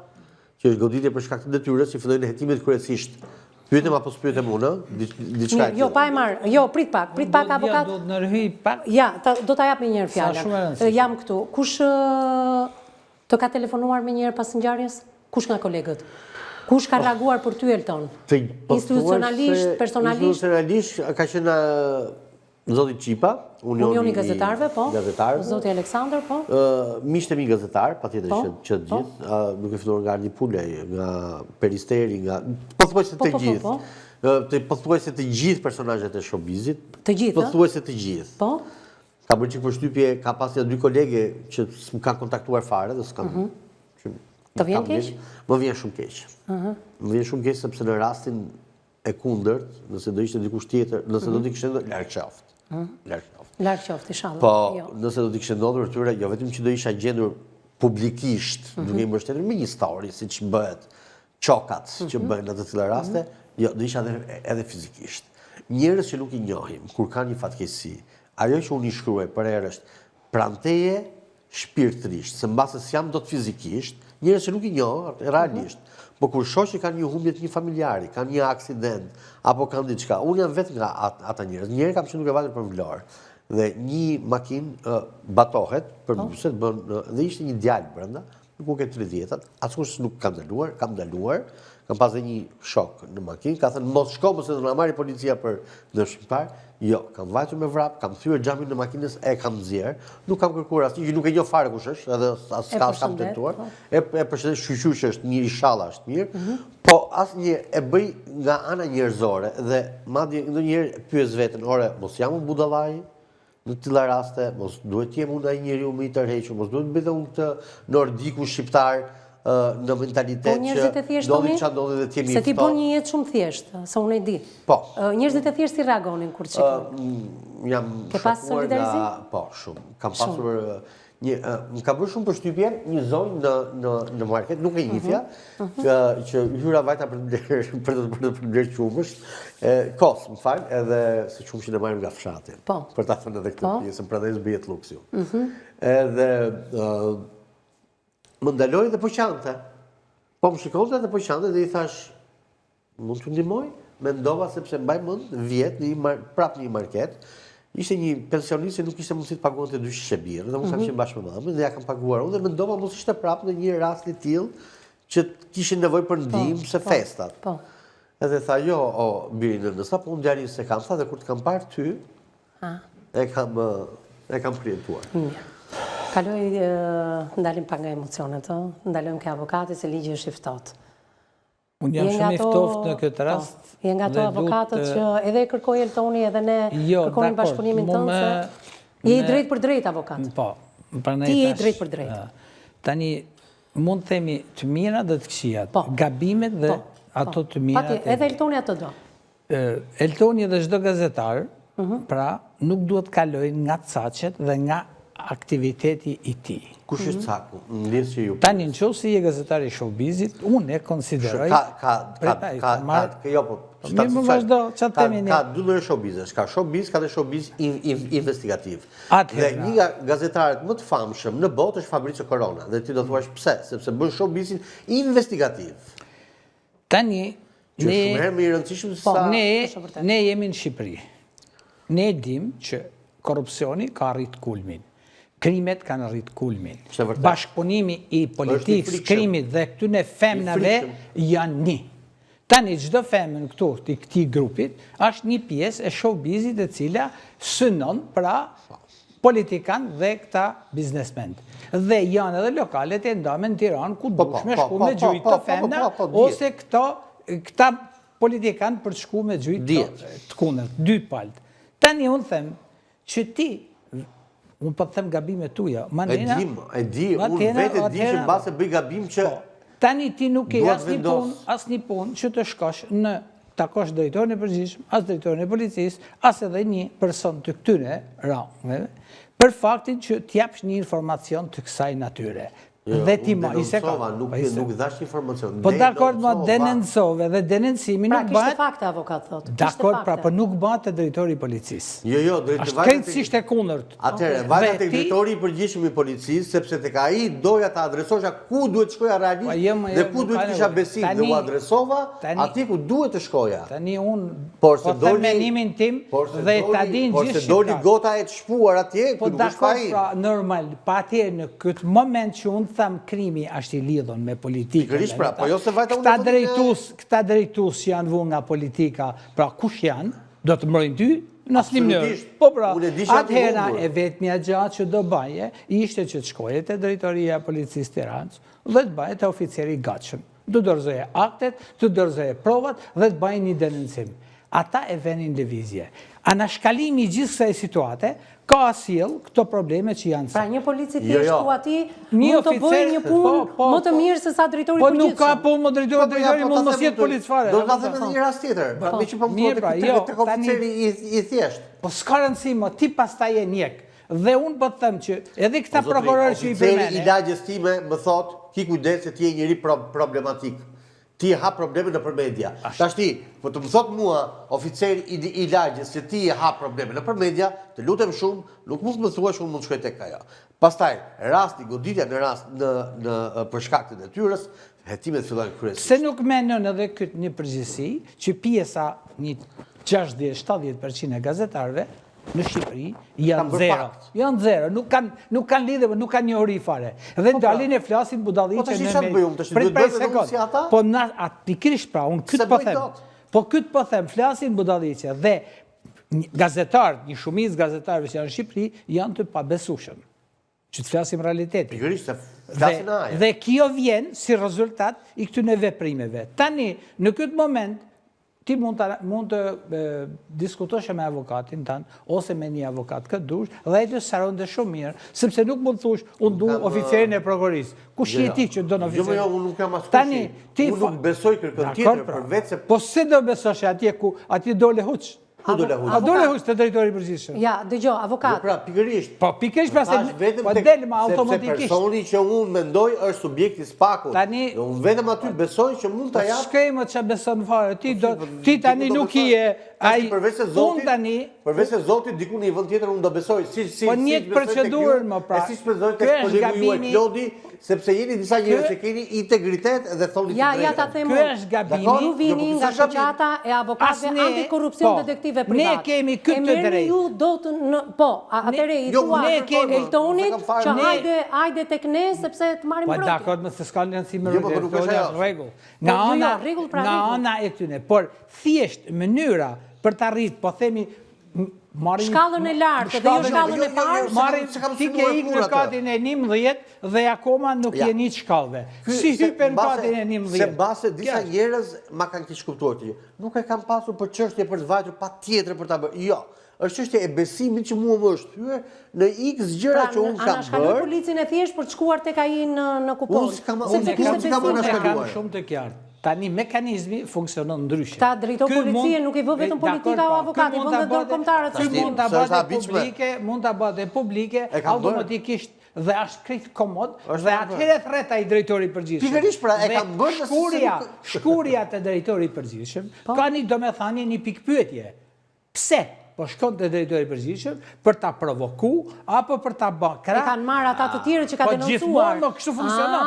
që është goditje për shkak të detyrës, që fillojnë hetimet kryesisht. Pyetem apo s'pyetem unë, diçka. Jo, pa e marr. Jo, prit pak avokat. Do të ndërhyj pak. Ja, do ta jap më një herë fjalën. Jam këtu. Kush të ka telefonuar më një herë pas ngjarjes? Kush nga kolegët? Kush ka reaguar për ty, Elton? Institucionalisht, personalisht? Institucionalisht ka qenë Zoti Qipa, Unioni Gazetarëve, po. Gazetarëve. Zoti Aleksandër, po. Miqtë e mi gazetar, patjetër që të gjithë, duke filluar nga Ardi Pulej, nga Peristeri, nga pothuajse të gjithë. Pothuajse të gjithë personazhet e showbizit. Të gjithë? Pothuajse të gjithë. Po. Ka bërë çik përshtypje, ka pasur 2 kolege që s'm kanë kontaktuar fare dhe s'kam. Të vjen keq? Më vjen shumë keq. Më vjen shumë keq sepse në rastin e kundërt, nëse do ishte dikush tjetër, nëse do t'i kishte larg qoftë. Larg qoftë, inshallah. Po, nëse do t'i kishte ndodhur tyre, jo vetëm që do isha gjendur publikisht, duke i mbështetur me një story, siç bëhet çokat që bëhen në të tilla raste, jo, do isha edhe fizikisht. Njerëz që nuk i njohim, kur kanë një fatkeqësi, ajo që unë i shkruaj për herë është pranteje shpirtërisht, se mbase s'jam dot fizikisht, njerëz që nuk i njoh realisht, Po kur shoh që kanë një humbje të një familjari, kanë një aksident, apo kanë diçka, unë jam vetë nga ata njerëz. Njëherë kam qenë duke vajtur për Vlorë dhe një makinë batohet për buset dhe ishte një djalë brenda, nuk ke 30-at, askush nuk kam ndaluar, kam pas dhe një shok në makinë, ka thënë mos shko mëse do na marrë policia për dëshmitar. Jo, kam vajtur me vrap, kam thyer xhamin në makinës, e kam nxjerr, nuk kam kërkuar asnjë që nuk e njoh fare kush është, edhe as kam tentuar. E përshëndet, shqyqyr që është mirë, inshallah është mirë, po asnjë e bëj nga ana njerëzore dhe madje ndonjëherë pyes veten, ore, mos jam unë budallaj? Në të tilla raste, mos duhet të jem unë ai njeriu më i tërhequr, mos duhet të bëj unë këtë nordiku shqiptar në mentalitet që ndodhi çfarë ndodhi dhe të jemi se ti bën një jetë shumë thjeshtë, se unë e di. Po. Njerëzit e thjeshtë si reagonin kur shikojnë? Jam shokuar nga, po, shumë. Kam pasur më ka bërë shumë përshtypje një zonjë në market, nuk e njihja, që hyra vajta për të bler qumësht, kos, më fal, edhe se qumëshin e marrim nga fshati. Po. Për ta thënë edhe këtë pjesën, prandaj s'bëhet luksiu. Edhe më ndaloj dhe po qante. Po më shikonte dhe po qante dhe i thash, mund të ndihmoj? Mendova sepse mbaj mend vjet prap në një market, ishte një pensionist që nuk ishte mundësi të paguante 2 shishe birë, dhe unë kam qenë bashkë me mamën dhe ja kam paguar unë dhe mendova mos ishte prap në një rast i tillë që kishin nevojë për ndihmë se festat. Po. Edhe tha, jo, o biri nënës, po unë djalin se kam, tha, dhe kur të kam parë ty, e kam klientuar. Kaloj, ndalim pa nga emocionet, ndalojmë ke avokati se ligji është i ftohtë. Unë jam shumë i ftohtë në këtë rast. Je nga ato avokatët që edhe kërkoj Eltoni edhe ne kërkojmë bashkëpunimin tënd se je i drejt për drejt avokat. Po. Ti je i drejt për drejt. Tani mund të themi të mirat dhe të këqijat, gabimet dhe ato të mirat. Edhe Eltoni ato do. Eltoni dhe çdo gazetar, pra nuk duhet kalojnë nga caqet dhe nga aktiviteti i tij. Kush është caku? Ndjes që ju. Tani nëse je gazetar i showbizit, unë e konsideroj. Jo, po. Më vazhdo, çfarë themi ne? Ka 2 lloje showbizesh. Ka showbiz, ka dhe showbiz investigativ. Dhe një nga gazetarët më të famshëm në botë është Fabrizio Corona. Dhe ti do thuash pse? Sepse bën showbizin investigativ. Tani që shumë herë më i rëndësishëm se sa ne jemi në Shqipëri. Ne dim që korrupsioni ka arrit kulmin. Krimet kanë arrit kulmin. Bashkëpunimi i politikës, krimit dhe këtyne femnave janë një. Tani çdo femën këtu të këtij grupit është një pjesë e showbizit e cila synon pra politikan dhe këta biznesmen. Dhe janë edhe lokalet e ndame në Tiranë ku dush me shku me gjujt të femna ose këta politikan për të shku me gjujt të kundërt, 2 palët. Tani unë them që ti, unë po të them gabimet tuja. E di, unë vetë di që mbase bëj gabim që tani ti nuk e asnjë punë që të shkosh në takosh drejtorin e përgjithshëm, as drejtorin e policisë, as edhe një person të këtyre rangëve, për faktin që t'japsh një informacion të kësaj natyre. Dhe ti ma, i se ka. Nuk dhash informacion. Po dakord ma denonsove dhe denoncimi nuk bëhet. Pra kishte fakte avokat thotë. Dakord, pra po nuk bëhet te drejtori i policisë. Jo, është krejtësisht e kundërt. Atëherë, vajta tek drejtori i përgjithshëm i policisë, sepse tek ai doja ta adresosha ku duhet të shkoja realisht dhe ku duhet kisha besim dhe u adresova atij ku duhet të shkoja. Tani unë po them menimin tim dhe ta din gjithë. Por se doli gota e të shpuar atje, ku nuk është fai. Po normal, pa atëherë në këtë moment që unë tham krimi është i lidhur me politikën. Pikërisht pra, po jo se vajta unë. Këta drejtues që janë vënë nga politika, pra kush janë? Do të mbrojnë ty? Në asnjë mënyrë. Po pra, atëhera e vetmja gjatë që do baje ishte që të shkoje te drejtoria e policisë Tiranës dhe të baje te oficeri i gatshëm. Të dorëzoje aktet, të dorëzoje provat dhe të baje një denoncim. Ata e venin lëvizje. Anashkalimi i gjithë kësaj situate ka sjell këto probleme që janë. Pra një polici thjesht ku aty mund të bëjë një punë më të mirë se sa drejtori i Po përgjithshëm. nuk ka punë më drejtori mund mos jetë polic fare. Do ta them edhe një rast tjetër. Me që po më thotë tek oficeri i thjesht. Po s'ka rëndësi më, ti pastaj je njek. Dhe unë po të them që edhe këta prokurorë që i përmene. Oficeri i lagjes time më thotë, ki kujdes se ti je njëri problematik. ti e hap problemin nëpër media. Tash ti, po të më thot mua oficeri i lagjes se ti e hap problemin nëpër media, të lutem shumë, nuk mund të më thuash unë mund të shkoj tek ajo. Pastaj, rasti goditja në për shkak të detyrës, hetimet fillojnë kryesisht. Se nuk menon edhe këtë një përgjithësi që pjesa një 60-70% e gazetarëve në Shqipëri janë zero. Janë zero, nuk kanë lidhje, nuk kanë njohuri fare. Dhe dalin e flasin budalliqe Po tash çfarë bëjmë? Tash duhet bëjmë edhe si ata? Po pikërisht pra, unë këtë po them. Po këtë po them, flasin budalliqe dhe gazetarët, një shumicë gazetarëve që janë në Shqipëri janë të pabesueshëm. Që të flasim realitetin. Pikërisht se flasin aja. Dhe kjo vjen si rezultat i këtyre veprimeve. Tani, në këtë moment, ti mund të diskutosh me avokatin tanë, ose me një avokat këtë dush, dhe ai të saron dhe shumë mirë, sepse nuk mund të thush, unë du oficerin e prokurorisë. Kush je ti që do në oficerin? Jo, unë nuk jam as kush. Unë nuk besoj kërkën tjetër, përveç se... Po se do besosh atje ku atje dole huq? Ku dole huq? A dole huq të drejtori i përgjithshëm? Ja, dëgjoj, avokat. Pra, pikërisht. Po, pikërisht pra se delma automatikisht. Sepse personi që unë mendoj është subjekti spakut. Tani... Unë vetëm aty besoj që mund të japë... Shkejmë që beson fare. Ti tani nuk i e... Përveç se Zotit, diku në një vend tjetër unë do besoj. Po njëtë procedurën më pra. E si shpenzoj tek kolegu ju e Klodi, sepse jeni disa njerëz që keni integritet dhe thoni të drejtën. Ja ta them. Ky është gabimi. Ju vini nga shoqata e avokatëve antikorrupsion detektive privat. Ne kemi këtë drejtë. Ju do të po, atëre i thua Eltonit që hajde tek ne sepse të marrim brojtje. Po dakord, më se s'ka lehtësi me rregull. Nga ana e këtyre, por thjesht mënyra për të arritur, po themi shkallën e lartë dhe jo shkallën e parë. Ti ke ikë në katin e 11 dhe akoma nuk je një shkallëve. Si hypen katin e 11? Se base disa njerëz ma kanë keq kuptuar ti. Nuk e kam pasur për çështje për të vajtur patjetër për ta bërë. Jo. Është çështje e besimit që mua më është thyer në X gjëra që unë kam bërë. Ana policinë e thjesht për të shkuar tek ai në kupon. Unë kam shumë të qartë. Tani mekanizmi funksionon ndryshe. Ta drejtor policie nuk i vë vetëm politika o avokati, vë dhe ndërkombëtarët. Mund ta bëhet publike, automatikisht dhe është krejt komod, dhe atëherë thret ai drejtori i përgjithshëm. Pikërisht pra, e kam bërë shkurja të drejtori i përgjithshëm ka një domethënie një pikpyetje. Pse? Po shkon të drejtori i përgjithshëm për ta provoku apo për ta bërë krah. E kanë marrë ata të tjerë që ka denoncuar. Po gjithmonë kështu funksionon.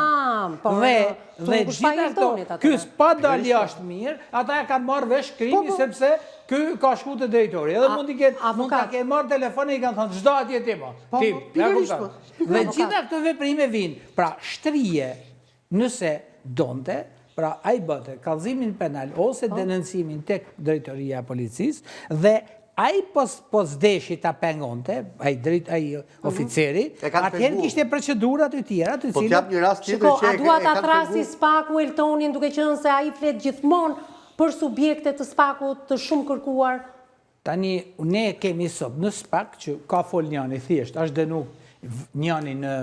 Dhe gjithashtu ky s'pa dalë jashtë mirë, ata e kanë marrë vesh krimi sepse ky ka shku te drejtori. Edhe mund ta kenë marrë telefonin i kanë thënë çdo atje ti po. Dhe gjitha këto veprime vijnë. Pra shtrije nëse donte, pra ai bëte kallëzimin penal ose denoncimin tek drejtoria e policisë dhe ai po s'deshi ta pengonte, ai oficeri, atëherë kishte procedurat e tjera të cilat... Po t'jap një rast tjetër që e kanë... A dua ta thrasi Spaku Eltonin duke qenë se ai flet gjithmonë për subjekte të Spakut të shumë kërkuar? Tani, ne kemi sot në Spak që ka fol njani thjesht, është denu njani në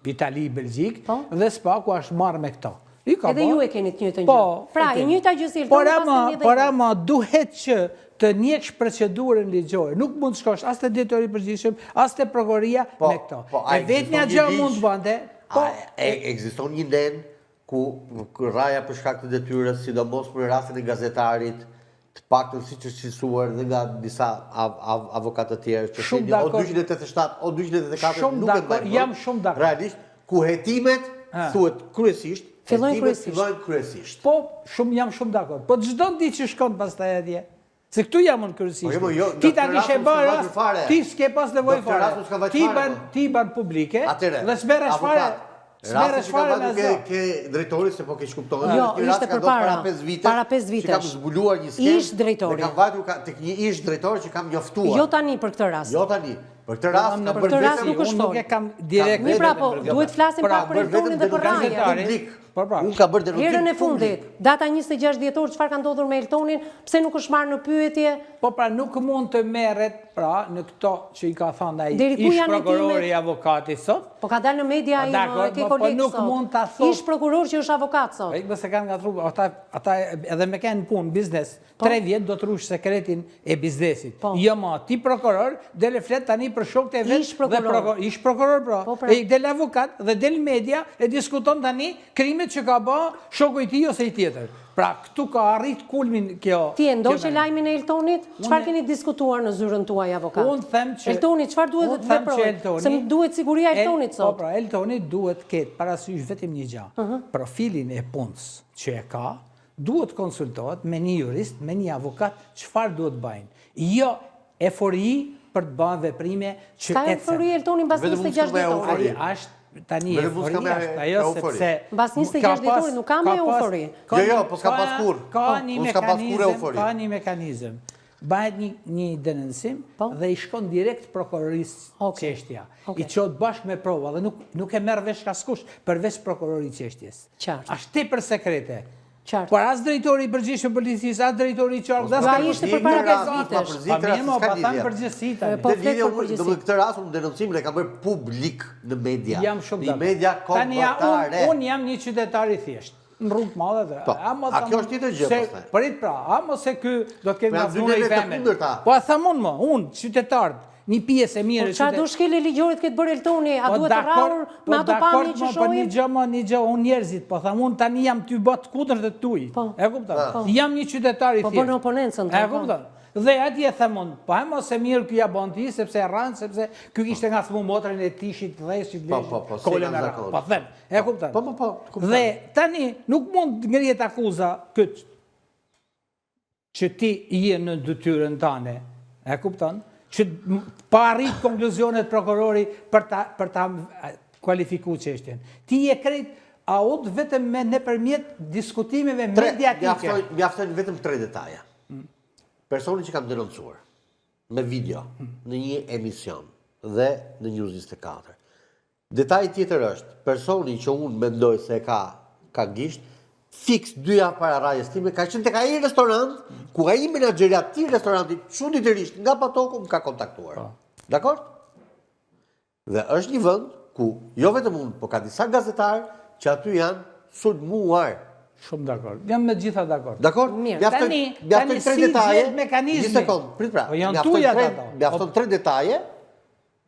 Itali, Belgjik, dhe Spaku është marrë me këto. Edhe ju e keni të njëjtën gjë. Pra, e njëjta gjë si Eltoni. Por ama duhet që të njeksh procedurën ligjore. Nuk mund të shkosh as te drejtori i përgjithshëm, as te prokuroria me këto. E vetmja gjë mund të bënte. Ekziston një len ku raja për shkak të detyrës, sidomos për rastin e gazetarit, të paktën siç është cilësuar dhe nga disa avokatë të tjerë, që shenë o 287 o 284 nuk e mbajnë. Jam shumë dakord. Realisht, ku hetimet thuhet kryesisht fillojnë kryesisht. Po, jam shumë dakord. Po çdo ditë që shkon pastaj atje, se këtu jam në kryesisht. Ti tani she bën rast, ti s'ke pas nevojë fare. Ti ban publike dhe s'merresh fare. Rasti që ka vajtur ke drejtori, se po ke shkuptohet. Jo, ishte para 5 vitesh. Që kam zbuluar një skemë. Ish drejtori. Dhe kam vajtur tek një ish drejtori që kam njoftuar. Jo tani për këtë rast. Jo tani. Për këtë rast në për këtë rast nuk është nuk e kam direkt. Mirë, pra po, duhet flasim pak për Eltonin dhe për Rajen. Unë ka bërë denoncim herën e fundit, data 26 dhjetor, çfarë ka ndodhur me Eltonin, pse nuk është marrë në pyetje? Po pra nuk mund të merret pra në këto që i ka thënë ai ish prokurori avokati sot. Po ka dalë në media ai ke kolegë sot. Nuk mund ta thotë. Ish prokuror që është avokat sot. Ai se kanë ngatruar, ata edhe me kanë punë biznes. 3 vjet do të rush sekretin e biznesit. Jo ma, ti prokuror, dele flet tani për shokët e vet dhe ish prokuror pra. Ai del avokat dhe del media e diskuton tani krime krimet që ka bë shoku i tij ose i tjetër. Pra, këtu ka arrit kulmin kjo. Ti e ndoqe lajmin e Eltonit? Çfarë keni diskutuar në zyrën tuaj avokat? Unë them që Eltoni, çfarë duhet të veprojë? Se më duhet siguria e Eltonit sot. Po pra, Eltoni duhet ketë parasysh vetëm një gjë. Profilin e punës që e ka, duhet konsultohet me një jurist, me një avokat, çfarë duhet bëjnë. Jo efori për të bërë veprime që ka efori Eltoni mbas 26 dhjetor. Ai është tani euforia është ajo sepse mbas 26 dhjetorit nuk ka më eufori. Jo, po s'ka pas kur. Ka një mekanizëm. Bëhet një denonsim dhe i shkon direkt prokurorisë çështja. I çon bashkë me prova dhe nuk e merr vesh askush përveç prokurorit çështjes. Është tepër sekrete. Por as drejtori i përgjithshëm policisë, as drejtori i qarkut, as ai ishte përpara 5 vitesh. Pa më pa tham përgjithësi tani. Po flet për përgjithësi. Në këtë rast denoncimin e ka bërë publik në media. Jam shumë në media kombëtare. Unë jam një qytetar i thjeshtë. Në rrugë të madhe. A kjo është tjetër gjë pastaj? Prit pra, ama se ky do të ketë ngacmuar i femën. Po a tham unë qytetar, një pjesë e mirë. Po çfarë do shkelë ligjorit këtë bërë Eltoni? A duhet të rrahur me ato pamje që shohim? Një gjë, unë njerëzit, po tham unë tani jam ty bot kundër të tuj. E kupton? Jam një qytetar i thjeshtë. Po bën oponencën. E kupton? Dhe atje them unë, po e mos e mirë ky ja bën ti sepse e rran, sepse ky kishte ngacmuar motrën e tishit dheshit Po, kolën me radhë. Po them, e kupton? Po. Dhe tani nuk mund të ngrihet akuza këtë që ti je në detyrën tënde. E kupton? Që pa arrit konkluzionet prokurori për ta kualifikuar çështjen. Ti je krejt aut vetëm nëpërmjet diskutimeve mediatike. Mjafton vetëm 3 detaje. Personi që kam denoncuar me video në një emision dhe në News 24. Detaj tjetër është, personi që unë mendoj se ka gisht, fix 2 javë para radhës time, ka qenë tek ai restorant, ku ai menaxheri aty restorantit çuditërisht nga Patoku më ka kontaktuar. Dakor? Dhe është një vend ku jo vetëm unë, por ka disa gazetarë që aty janë sulmuar. Shumë dakord. Jam me gjitha dakord. Dakor? Tani 3 detaje mekanizmi. Një sekond, prit pra. Mjafton 3 detaje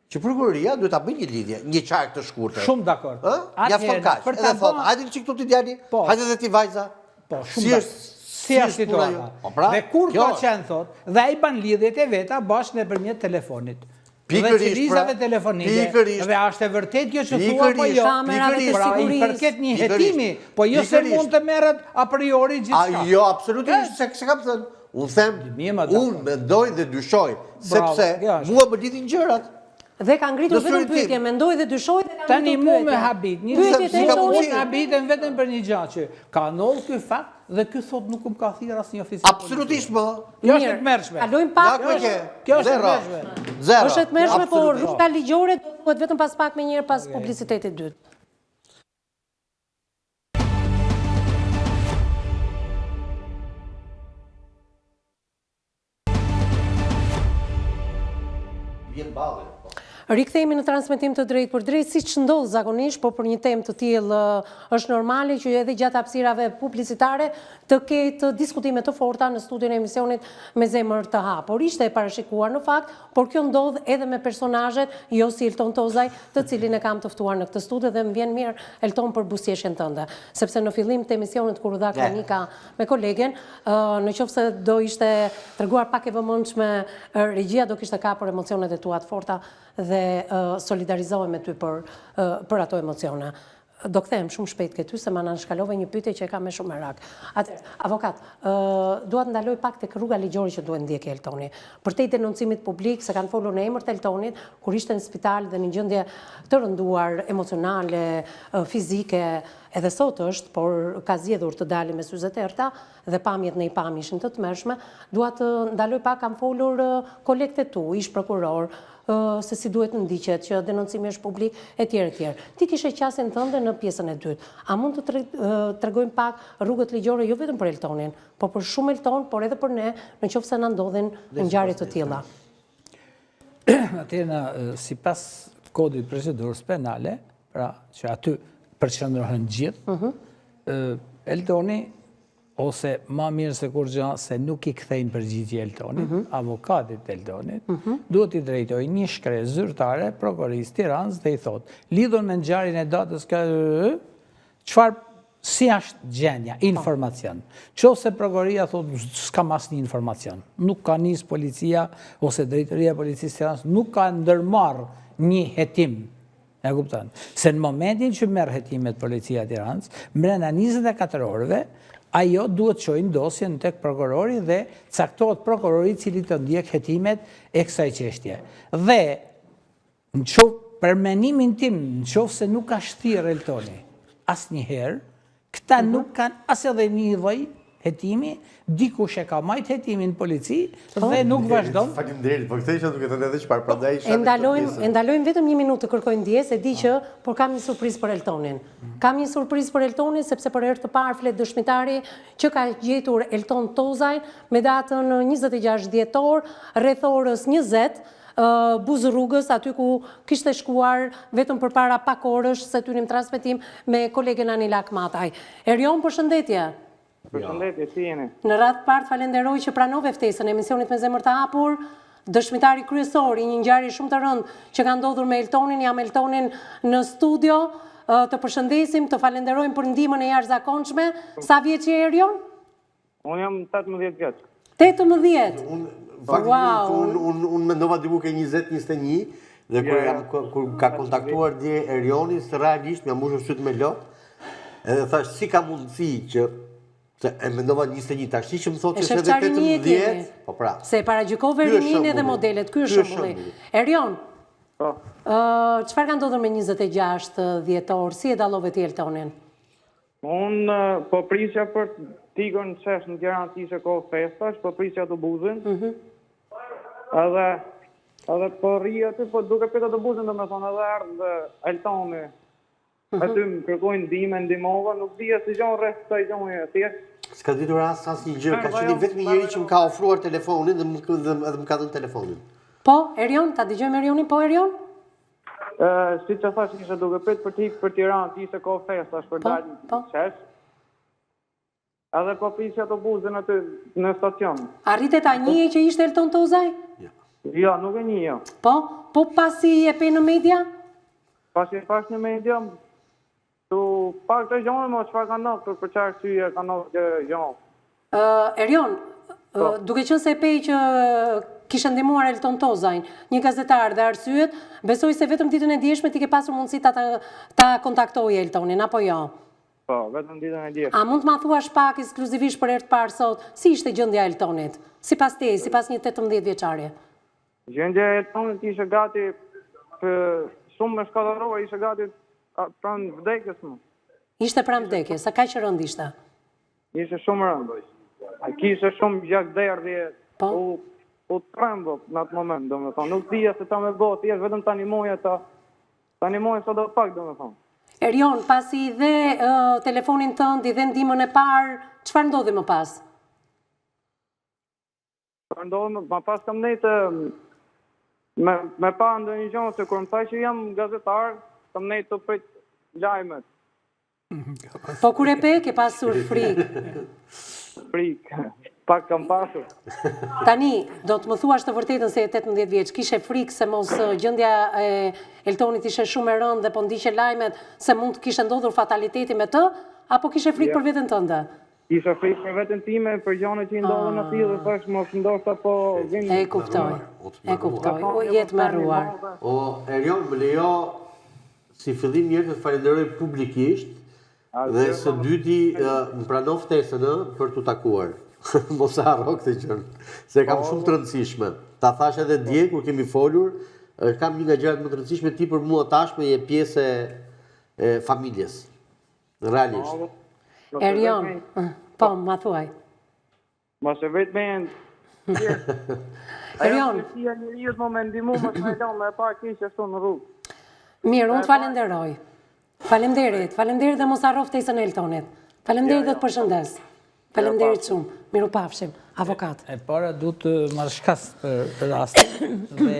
që prokuroria duhet ta bëjë një lidhje, një qark të shkurtër. Shumë dakord. Mjafton kaq. Edhe thot, hajde çik këtu ti djali, hajde dhe ti vajza. Po, shumë. Si është situata. Dhe kur ka qenë thot, dhe ai ban lidhjet e veta bashkë nëpërmjet telefonit. Dhe qelizave telefonike. Dhe është e vërtet kjo që thua po jo. Kamerave të Pra i përket një hetimi, po jo se mund të merret a priori gjithçka. Jo, absolutisht se kam thënë. Unë them, unë mendoj dhe dyshoj, sepse mua më lidhin gjërat. Dhe ka ngritur vetëm pyetje, mendoj dhe dyshoj dhe ka ngritur pyetje. Tani mu me habit, një habitën vetëm për një gjë që ka ndodhur ky fakt dhe ky thot nuk më ka thirrur asnjë oficir. Absolutisht më. Kjo është e tmerrshme. Kalojmë pak. Kjo është e tmerrshme. Zero. Është e tmerrshme, por rruga ligjore duhet vetëm pas pak më njëherë pas publicitetit dytë. Rikthehemi në transmetim të drejtë për drejtë, siç ndodh zakonisht, por për një temë të tillë është normale që edhe gjatë hapësirave publicitare të ketë diskutime të forta në studion e emisionit Me zemër të hapur. Ishte e parashikuar në fakt, por kjo ndodh edhe me personazhet, jo si Elton Tozaj, të cilin e kam të ftuar në këtë studio dhe më vjen mirë Elton për buzëqeshjen tënde, sepse në fillim të emisionit kur u dha kronika me kolegen, nëse do ishte treguar pak e vëmendshme regjia, do kishte kapur emocionet e tua të forta dhe solidarizohem me ty për ato emocione. Do kthehem shumë shpejt ke ty se më nënshkalove një pyetje që e kam me shumë merak. Atëherë, avokat, dua të ndaloj pak tek rruga ligjore që duhet ndjekë Eltoni. Përtej denoncimit publik se kanë folur në emër të Eltonit kur ishte në spital dhe në gjendje të rënduar emocionale, fizike, edhe sot është, por ka zgjedhur të dalë me syze të errta dhe pamjet ne i pam ishin të tmerrshme. Dua të ndaloj pak, kam folur kolegët tu, ish prokuror, se si duhet të ndiqet që denoncimi është publik, etj. Ti kishe qasjen tënde në pjesën e dytë. A mund të tregojmë pak rrugët ligjore jo vetëm për Eltonin, por për shumë Elton, por edhe për ne, nëse na ndodhin ngjarje të tilla? Atëherë, sipas kodit procedurës penale, pra që aty përqendrohen gjithë, Eltoni ose ma mirë se kur gjë se nuk i kthejnë përgjigje Eltonit, avokatit Eltonit, duhet i drejtoj një shkresë zyrtare prokurorisë Tiranës dhe i thotë, lidhur me ngjarjen e datës çfarë si është gjendja, informacion. Qofse prokuroria thotë s'kam asnjë informacion, nuk ka nis policia ose drejtoria e policisë së Tiranës nuk ka ndërmarr një hetim. E kupton? Se në momentin që merr hetimet policia e Tiranës, brenda 24 orëve, ajo duhet çojë dosjen tek prokurori dhe caktohet prokurori i cili të ndjek hetimet e kësaj çështje. Dhe për mendimin tim, nëse nuk ka shtirë Eltoni asnjëherë, këta nuk kanë as edhe një lloj hetimi, dikush e ka marrë hetimin në polici dhe nuk vazhdon. Faleminderit, po këtë isha duke thënë edhe çfarë, prandaj isha. E ndalojmë vetëm 1 minutë të kërkoj ndjes, e di që por kam një surprizë për Eltonin. Kam një surprizë për Eltonin sepse për herë të parë flet dëshmitari që ka gjetur Elton Tozajn me datën 26 dhjetor rreth orës 20. Buzë rrugës, aty ku kishte shkuar vetëm për para pak orësh se tyrim transmetim me kolegen Anila Akmataj. Erion, përshëndetje. Përshëndetje, si jeni? Në radhë partë falenderoj që pranove ftesën e emisionit Me Zemër të Hapur, dëshmitari kryesor i një ngjarje shumë të rëndë që ka ndodhur me Eltonin, jam Eltonin në studio, të përshëndesim, të falenderojmë për ndihmën e jashtëzakonshme. Sa vjeç je Erion? Unë jam 18 vjeç. 18. Unë mendova diku ke 20-21 dhe kur ka kontaktuar dje Erioni, realisht më mbushur syt me lot. Edhe thash si ka mundësi që e mendova 21 tash që më thotë se edhe 18. Po pra. Se paragjykove rinin edhe modelet, ky është shembulli. Erion. Po. Çfarë ka ndodhur me 26 dhjetor? Si e dallove ti Eltonin? Unë po prisja për tikën qesh në Tiranë që ishte kohë festash, po prisja autobusin. Edhe po rri aty, po duke prit autobusin do me thonë edhe ardhë Eltoni. Aty më kërkojnë ndihmë, ndihmova, nuk dija si gjon rreth kësaj gjoje thjesht. S'ka ditur asnjë gjë, ka qenë vetëm një njeri që më ka ofruar telefonin dhe më ka dhënë telefonin. Po, Erion, ta dëgjojmë Erionin, po Erion? Si që thash ishte duke prit për tikë për Tiranë që ishte kohë festash për dalë qesh. Edhe po prisja autobusin aty në stacion. Arritet ta njihje që ishte Elton Tozaj? Jo, nuk e njeh. Po pasi e pe në media? Pasi e pash në media, tu pak të gjonë, mo çfarë ka ndodhur, për çfarë arsye ka ndodhur gjonë. Erion, duke qenë se e pe që kishte ndihmuar Elton Tozajn, një gazetar dhe arsyet, besoj se vetëm ditën e djeshme ti ke pasur mundësi ta kontaktoje Eltonin, apo jo? Po, vetëm ditën e djeshme. A mund të ma thuash pak ekskluzivisht për herë të parë sot, si ishte gjendja e Eltonit? Sipas teje, sipas një 18 vjeçare. Gjendja e Eltonit ishte gati shumë me shkatërrua, ishte gati pranë vdekjes më. Ishte pranë vdekjes, sa kaq rënd ishte? Ishte shumë rënd. Kishte shumë gjakderdhje, u trembo në atë moment, domethënë. Nuk dija se ta me bëj, thjesht vetëm ta animoja sa do pak, domethënë. Erion, pasi i dhe telefonin tënd, i dhe ndihmën e parë, çfarë ndodhi më pas? Ndodhi më pas kam nejtë me pa ndonjë gjë se kur më thaj që jam gazetar, kam nejtë të prit lajmet. Po kur e pe, ke pasur frikë? Frikë, pak kam pasur. Tani, do të më thuash të vërtetën se e 18 vjeç, kishe frikë se mos gjendja e Eltonit ishe shumë e rëndë dhe po ndiqe lajmet se mund të kishe ndodhur fataliteti me të, apo kishe frikë për veten tënde? Isha frikë për veten time, për gjëra që i ndodhen aty dhe thash mos ndoshta po vjen. E kuptoj. Jetë me rruar. O, Erion, më lejo si fillim njërë të falenderoj publikisht dhe së dyti më pranoj ftesën për t'u takuar. Mos e harro këtë gjë, se kam shumë të rëndësishme. Ta thash edhe dje kur kemi folur, kam një nga gjërat më të rëndësishme ti për mua tashme je pjesë e familjes. Realisht. Erion, po, ma thuaj. Mos e vetë me Erion. Si e njëriut më me ndimu, mos me do me pa kishë ashtu në rrugë. Mirë, unë të falenderoj. Faleminderit dhe mos harro ftesën e Eltonit. Faleminderit dhe të përshëndes. Faleminderit shumë. Miru pafshim, avokat. E para du të marrë shkas për rastin dhe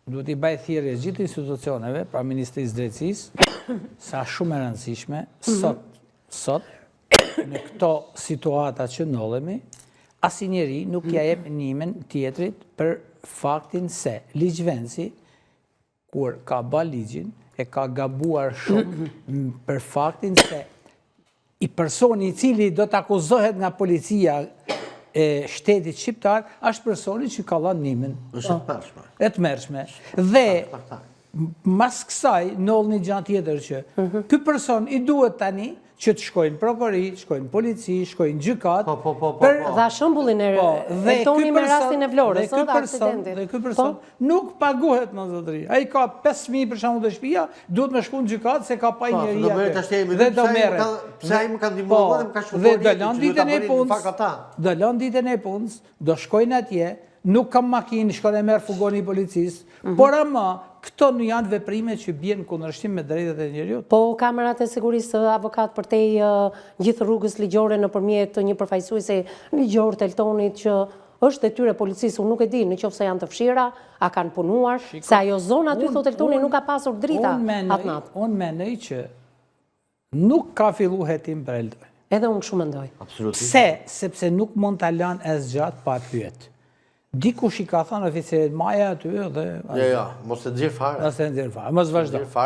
du t'i baj thirrje gjithë institucioneve, pra Ministrisë Drejtësisë, sa shumë e rëndësishme, sot, në këto situata që ndodhemi, asnjëri nuk ja jep ndihmën tjetrit për faktin se ligjvenci, kur ka bërë ligjin, e ka gabuar shumë për faktin se i personi i cili do të akuzohet nga policia e shtetit shqiptar, është personi që ka dhënë nimin. Është të mërshme. E të mërshme. Dhe mas kësaj nëllë një gjanë tjetër që ky person i duhet tani që të shkojnë prokurori, shkojnë polici, shkojnë gjykat. Dha shembullin e Eltoni me rastin e Vlorës, dhe ky person nuk paguhet në zotëri. Ai ka 5.000 për shembull të shtëpia, duhet me shku në gjykat se ka pa njëri atë. Dhe do merret. Pse ai më ka ndihmuar dhe më ka shfuar. Dhe do lën ditën e punës, do shkojnë atje, nuk kam makinë, shkon e merr fugoni i policisë, por ama këto në janë veprime që bjen kundërshtim me drejtat e njeriut. Po kamerat e sigurisë avokat përtej gjithë rrugës ligjore nëpërmjet një përfaqësuese ligjor të Eltonit që është detyre policisë, unë nuk e di në qoftë se janë të fshira, a kanë punuar, se ajo zonë aty thotë Eltoni nuk ka pasur drita atë natë. Unë mendoj që nuk ka fillu hetim për Eltoni. Edhe unë kështu mendoj. Pse? Sepse nuk mund ta lanë as gjatë pa pyet. Dikush i ka thënë oficerit Maja aty dhe... Jo, mos e nxjerr fare. Mos e nxjerr fare,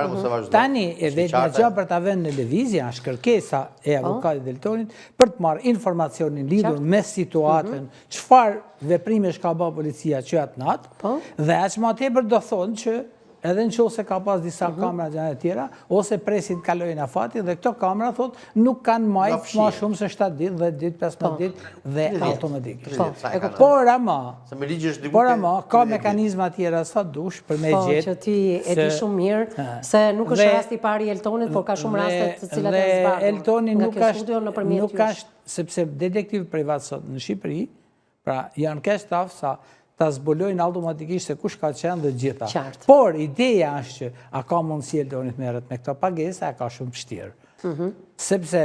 mos vazhdo. Tani, e vetë në gjë për ta vënë në lëvizje, është kërkesa e avokatit Eltonit për të marrë informacionin lidhur me situatën, çfarë veprimesh ka bërë policia që atë natë, dhe aq më tepër do thonë që edhe në qoftë se ka pas disa kamera gjëra të tjera, ose presin të kalojnë afati, dhe këto kamera thot nuk kanë majtë ma shumë se 7 ditë, 10 ditë, 15 ditë, dhe automatikisht. Por ama, ka mekanizma tjera sa dush për me gjetë. Po, që ti e di shumë mirë, se nuk është rasti i parë i Eltonit, por ka shumë raste të cilat e zbardhur. Dhe Eltoni nuk është, sepse detektiv privat sot në Shqipëri, pra janë kaq staf sa ta zbulojnë automatikisht se kush ka qenë dhe gjitha. Por ideja është që a ka mundësi Eltonit merret me këto pagesa, a ka shumë vështirë. Sepse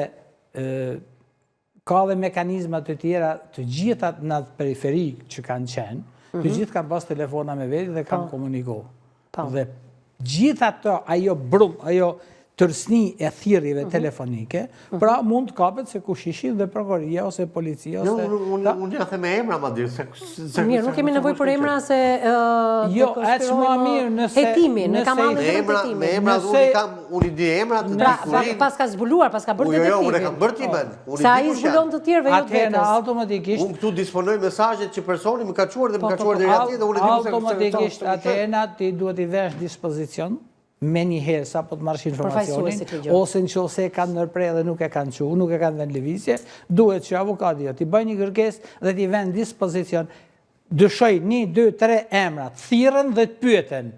ka dhe mekanizmat të tjera, të gjitha në periferi që kanë qenë, të gjithë kanë pas telefona me veti dhe kanë komuniko. Dhe gjitha të ajo brum, ajo tërsni e thirrjeve telefonike, pra mund të kapet se kush ishin dhe prokuroria ose policia ose... Unë ja the me emra, ma dirë. Mirë, nuk kemi nevojë për emra se... Jo, aq më mirë nëse... Hetimin, ne kam ardhur hetimin. Me emra unë i di emrat të dikurin. Pas ka zbuluar, pas ka bërë detektivin. Jo, unë e kam bërë timen. Se ai zbulon të tjerëve, jo të vetës. Automatikisht... Unë këtu disponoj mesazhet që personi më ka çuar dhe më ka çuar deri atje dhe unë e di se... Automatikisht atëherë ti duhet i vesh dispozicion me njëherë sa po të marrësh informacionin, ose në qoftë se e kanë ndërprer dhe nuk e kanë çuar, nuk e kanë vënë lëvizje, duhet që avokati t'i bëjë një kërkesë dhe t'i vënë dispozicion. Dyshoj 1, 2, 3 emra, thirrën dhe të pyeten.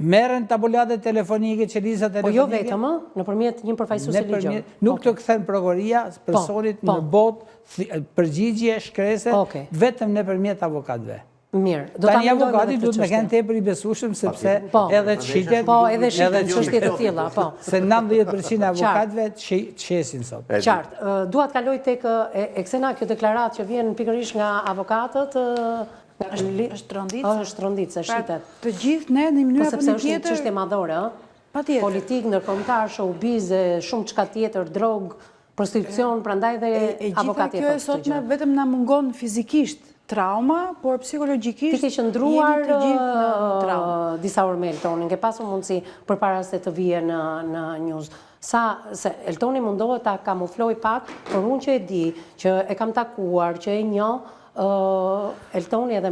Merren tabulate telefonike, çeliza telefonike. Po jo vetëm, nëpërmjet një përfaqësuesi ligjor. Nuk të kthen prokuroria personit në botë përgjigje shkrese, vetëm nëpërmjet avokatëve. Mirë, tani avokati duhet me kenë tepër i besueshëm sepse edhe çitet, edhe çështje të tilla, po. Se 90% e avokatëve qesin sot. Qartë. Dua të kaloj tek Eksena, kjo deklaratë që vjen pikërisht nga avokatët, është trondicë. Është trondicë, shitet. Të gjithë ne në mënyrë apo në tjetër. Sepse është një çështje madhore, Patjetër. Politik, ndërkombëtar, showbize, shumë çka tjetër, drog, prostitucion, prandaj dhe avokati kjo e sotme vetëm na mungon fizikisht trauma, por psikologjikisht ti ke qëndruar disa orë me Eltonin, ke pasur mundësi përpara se të vije në news. Se Eltoni mundohet ta kamufloj pak, por unë që e di, që e kam takuar, që e njoh, Eltoni edhe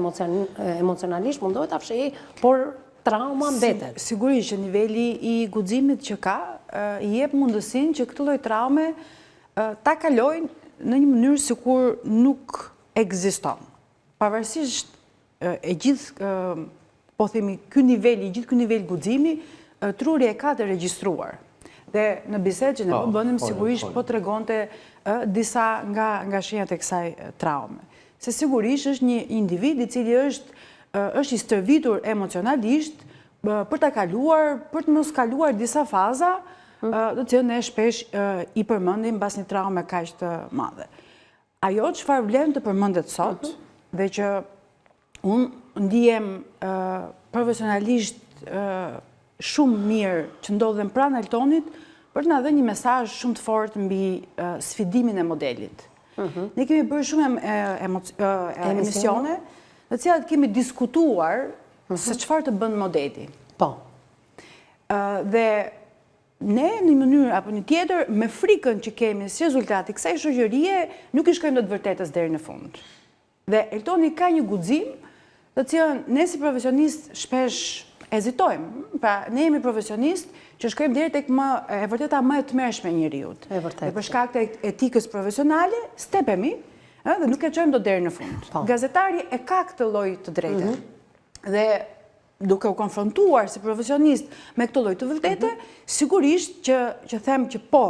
emocionalisht mundohet ta fshehë, por trauma mbetet. Sigurisht që niveli i guximit që ka, i jep mundësinë që këtë lloj traume ta kalojnë në një mënyrë sikur nuk ekziston. Pavarësisht e gjithë, po themi, ky nivel guximi, truri e ka të regjistruar. Dhe në bisedë që ne po bënim, sigurisht po tregonte disa nga shenjat e kësaj traume. Se sigurisht është një individ i cili është i stërvitur emocionalisht për ta kaluar, për të mos kaluar disa faza, të cilën ne shpesh i përmendim pas një traume kaq të madhe. Ajo çfarë vlen të përmendet sot, dhe që unë ndihem profesionalisht shumë mirë që ndodhem pranë Eltonit për të na dhënë një mesazh shumë të fortë mbi sfidimin e modelit. Ne kemi bërë shumë emisione në të cilat kemi diskutuar se çfarë të bën modeli. Po. Dhe ne në mënyrë apo një tjetër me frikën që kemi si rezultati kësaj shoqërie nuk i shkojmë dot vërtetës deri në fund. Dhe Eltoni ka një guxim, të cilën ne si profesionist shpesh hezitojmë. Pra ne jemi profesionist që shkojmë deri tek e vërteta më e tmerrshme e njeriut. Dhe për shkak të etikës profesionale stepemi dhe nuk e çojmë dot deri në fund. Gazetari e ka këtë lloj të drejtë. Dhe duke u konfrontuar si profesionist me këtë lloj të vërtete, sigurisht që them që po,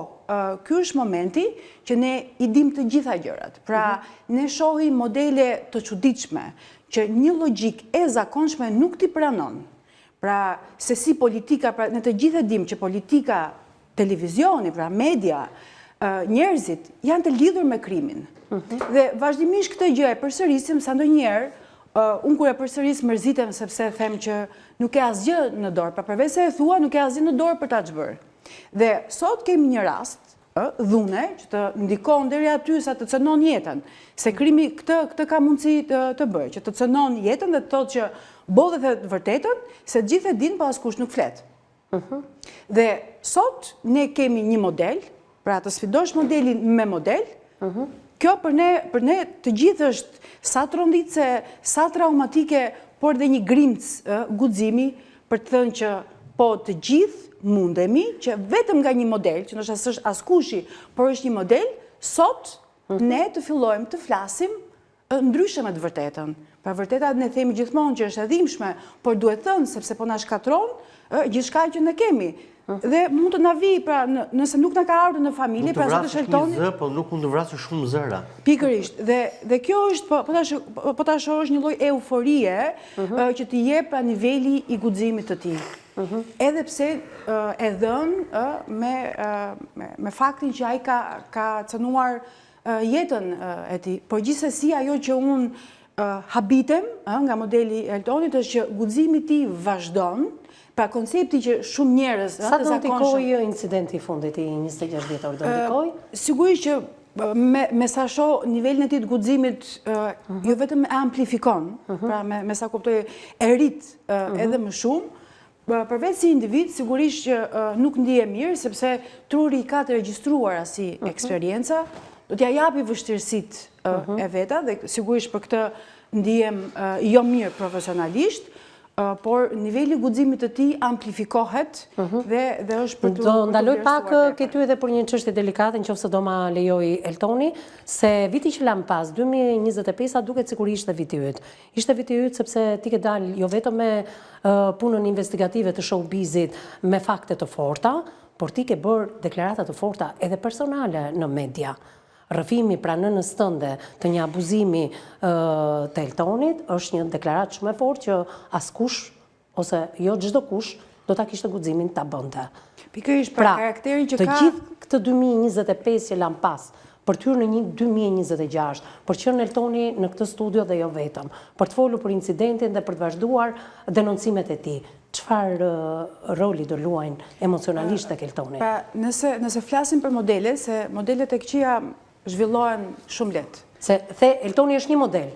ky është momenti që ne i dim të gjitha gjërat. Pra, ne shohim modele të çuditshme që një logjik e zakonshme nuk t'i pranon. Pra, se si politika, pra ne të gjithë e dim që politika, televizioni, pra media, njerëzit janë të lidhur me krimin. Dhe vazhdimisht këtë gjë e përsërisim sa ndonjëherë unë kur e përsëris mërzitem sepse them që nuk e asgjë në dorë, pra përveç se e thua nuk e asgjë në dorë për ta çbërë. Dhe sot kemi një rast, dhune, që të ndikon deri aty sa të cënon jetën, se krimi këtë ka mundësi të bëjë, që të cënon jetën dhe të thotë që bodhet e të vërtetën, se gjithë e din pa askush nuk flet. Dhe sot ne kemi një model, pra të sfidosh modelin me model, kjo për ne të gjithë është sa tronditse, sa traumatike, por dhe një grimcë guximi për të thënë që po të gjithë mundemi që vetëm nga një model, që ndoshta s'është askushi, por është një model, sot ne të fillojmë të flasim ndryshe me të vërtetën. Pra vërteta ne themi gjithmonë që është e dhimbshme, por duhet thënë sepse po na shkatron gjithçka që ne kemi. Dhe mund të na vi, pra nëse nuk na ka ardhur në familje, pra zotë Sheltoni. Po nuk mund të vrasë shumë zëra. Pikërisht. Dhe kjo është, po ta shohësh një lloj euforie që t'i jep pra niveli i guximit të tij. Edhe pse e dhën me faktin që ai ka cënuar jetën e tij. Por gjithsesi ajo që unë habitem nga modeli Eltonit është që guximi i tij vazhdon. Pra koncepti që shumë njerëz sa do ndikojë incidenti i fundit i 26 dhjetor do ndikojë? Sigurisht që me sa shoh nivelin e tij të guximit jo vetëm e amplifikon, pra me sa kuptoj e rrit edhe më shumë. Përveç si individ, sigurisht që nuk ndihem mirë sepse truri i ka të regjistruar si eksperjenca, do t'ja japi vështirësitë e veta dhe sigurisht për këtë ndihem jo mirë profesionalisht. Por niveli guximit të tij amplifikohet dhe është për të... Do ndaloj pak këtu edhe për një çështje delikate, nëse do ma lejoj Eltoni, se viti që lam pas, 2025 duket sikur ishte viti yt. Ishte viti yt sepse ti ke dalë jo vetëm me punën investigative të showbizit me fakte të forta, por ti ke bërë deklarata të forta edhe personale në media. Rrëfimi pra nënës tënde të një abuzimi të Eltonit është një deklarat shumë e fortë që askush, ose jo çdo kush, do ta kishte guximin ta bënte. Pikërisht për karakterin që ka... Të gjithë këtë 2025 që lam pas, për të hyrë në një 2026, për që në Eltoni në këtë studio dhe jo vetëm, për të folur për incidentin dhe për të vazhduar denoncimet e tij. Çfarë roli do luajnë emocionalisht tek Eltoni? Pra, nëse flasim për modele, se modelet e këqija zhvillohen shumë lehtë. Se Eltoni është një model.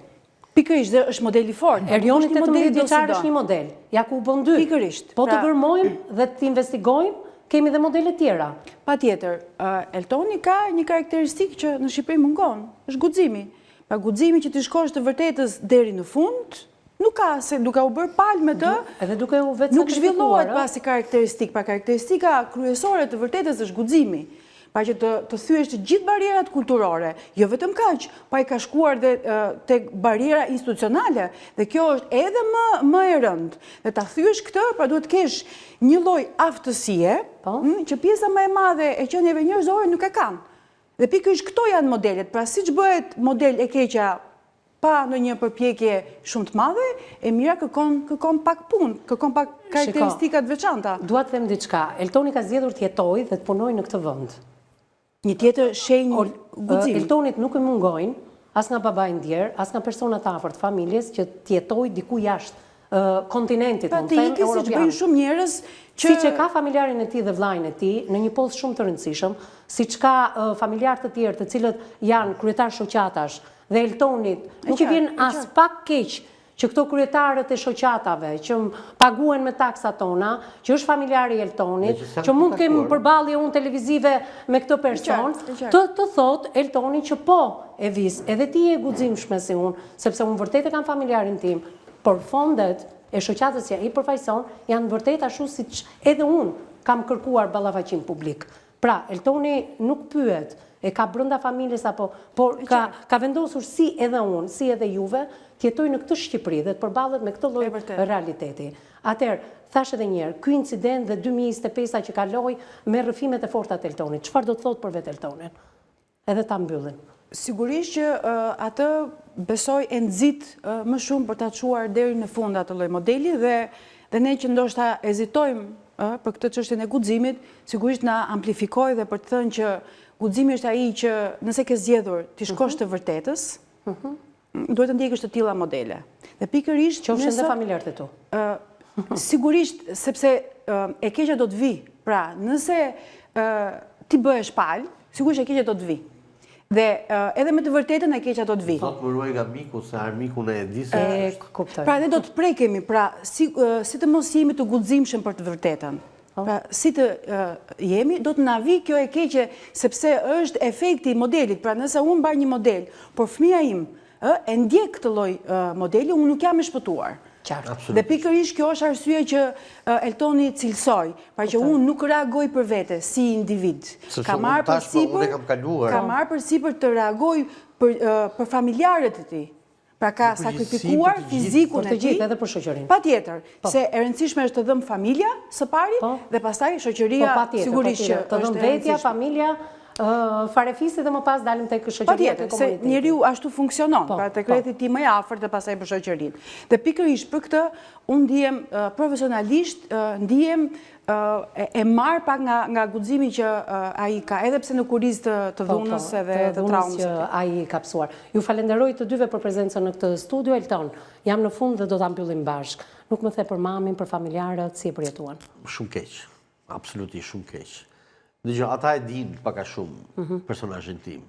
Pikërisht, dhe është modeli fort. Erioni 18 vjeçar është një model. Ja ku bën dy. Pikërisht. Po të gërmojmë dhe të investigojmë, kemi dhe modele tjera. Patjetër, Eltoni ka një karakteristikë që në Shqipëri mungon, është guximi. Pra guximi që ti shkosh të vërtetës deri në fund, nuk ka, se duke u bërë palë me të, edhe duke u vetë nuk zhvillohet pasi karakteristikë. Pra karakteristika kryesore të vërtetës është guximi. Pa që të thyesh të gjithë barierat kulturore, jo vetëm kaq, pa i ka shkuar dhe tek bariera institucionale, dhe kjo është edhe më e rëndë. Dhe ta thyesh këtë, pra duhet kesh një lloj aftësie, që pjesa më e madhe e qenieve njerëzore nuk e kanë. Dhe pikërisht këto janë modelet, pra siç bëhet model e keqja pa ndonjë përpjekje shumë të madhe, e mira kërkon pak punë, kërkon pak karakteristika të veçanta. Dua të them diçka. Eltoni ka zgjedhur të jetojë dhe të punojë në këtë vend. Një tjetër shenjë guximi. Eltonit nuk i mungojnë, as nga babai ndjer, as nga personat afërt familjes, që të jetojë diku jashtë kontinentit, mund të them, europian. Siç bëjnë shumë njerëz që... Siç e ka familjarin e tij dhe vllajën e tij në një post shumë të rëndësishëm, siç ka familjar të tjerë të cilët janë kryetar shoqatash, dhe Eltonit nuk i vjen as pak keq që këto kryetarët e shoqatave, që paguen me taksat tona, që është familjari i Eltonit, që mund të kemë përballje unë televizive me këtë person, të thot Eltoni që po e vis, edhe ti e guximshme si unë, sepse unë vërtet e kam familjarin tim, por fondet e shoqatës që i përfaqëson janë vërtet ashtu siç edhe unë kam kërkuar ballafaqim publik. Pra, Eltoni nuk pyet, e ka brenda familjes apo, por ka vendosur si edhe unë, si edhe juve, të jetoj në këtë Shqipëri dhe të përballet me këtë lloj realiteti. Atëherë, thash edhe një herë, ky incident dhe 2025 që kaloi me rrëfimet e forta të Eltonit, çfarë do të thotë për vetë Eltonin? Edhe ta mbyllin. Sigurisht që atë besoj e nxit më shumë për ta çuar deri në fund atë lloj modeli dhe ne që ndoshta hezitojmë për këtë çështjen e guximit, sigurisht na amplifikoi dhe për të thënë që guximi është ai që nëse ke zgjedhur ti shkosh të vërtetës, duhet të ndjekësh të tilla modele. Dhe pikërisht qofshin dhe familjarët e tu. Sigurisht sepse e keqja do të vi. Pra, nëse ti bëhesh palë, sigurisht e keqja do të vi. Dhe edhe me të vërtetën e keqja do të vi. Sot më ruaj nga miku, se armiku në e di se... Kuptoj. Pra, ne do të prekemi, pra, si të mos jemi të guximshëm për të vërtetën. Pra, si të jemi, do të na vi kjo e keqe, sepse është efekti i modelit. Pra, nëse unë mbaj një model, por fëmia im e ndjek këtë lloj modeli, unë nuk jam e shpëtuar. Dhe pikërisht kjo është arsye që Eltoni cilësoj, pra që unë nuk reagoj për vete si individ. Ka marrë përsipër të reagoj për familjarët e tij. Pra ka sakrifikuar fizikun e tij. Edhe për shoqërinë. Patjetër, se e rëndësishme është të dhëm familja së pari dhe pastaj shoqëria sigurisht që të dhëm vetja, familja, farefisit dhe më pas dalim tek shoqëria e komunitetit. Se njeriu ashtu funksionon, pra tek rrethi i tij më i afërt dhe pastaj për shoqërinë. Dhe pikërisht për këtë unë ndihem profesionalisht, ndihem e marr pak nga guximi që ai ka, edhe pse në kurizë të dhunës edhe të traumës që ai ka psuar. Ju falenderoj të dyve për prezencën në këtë studio. Elton, jam në fund dhe do ta mbyllim bashkë. Nuk më the për mamin, për familjarët, si e përjetuan? Shumë keq, absolutisht shumë keq. Dëgjoj, ata e dinë pak a shumë personazhin tim,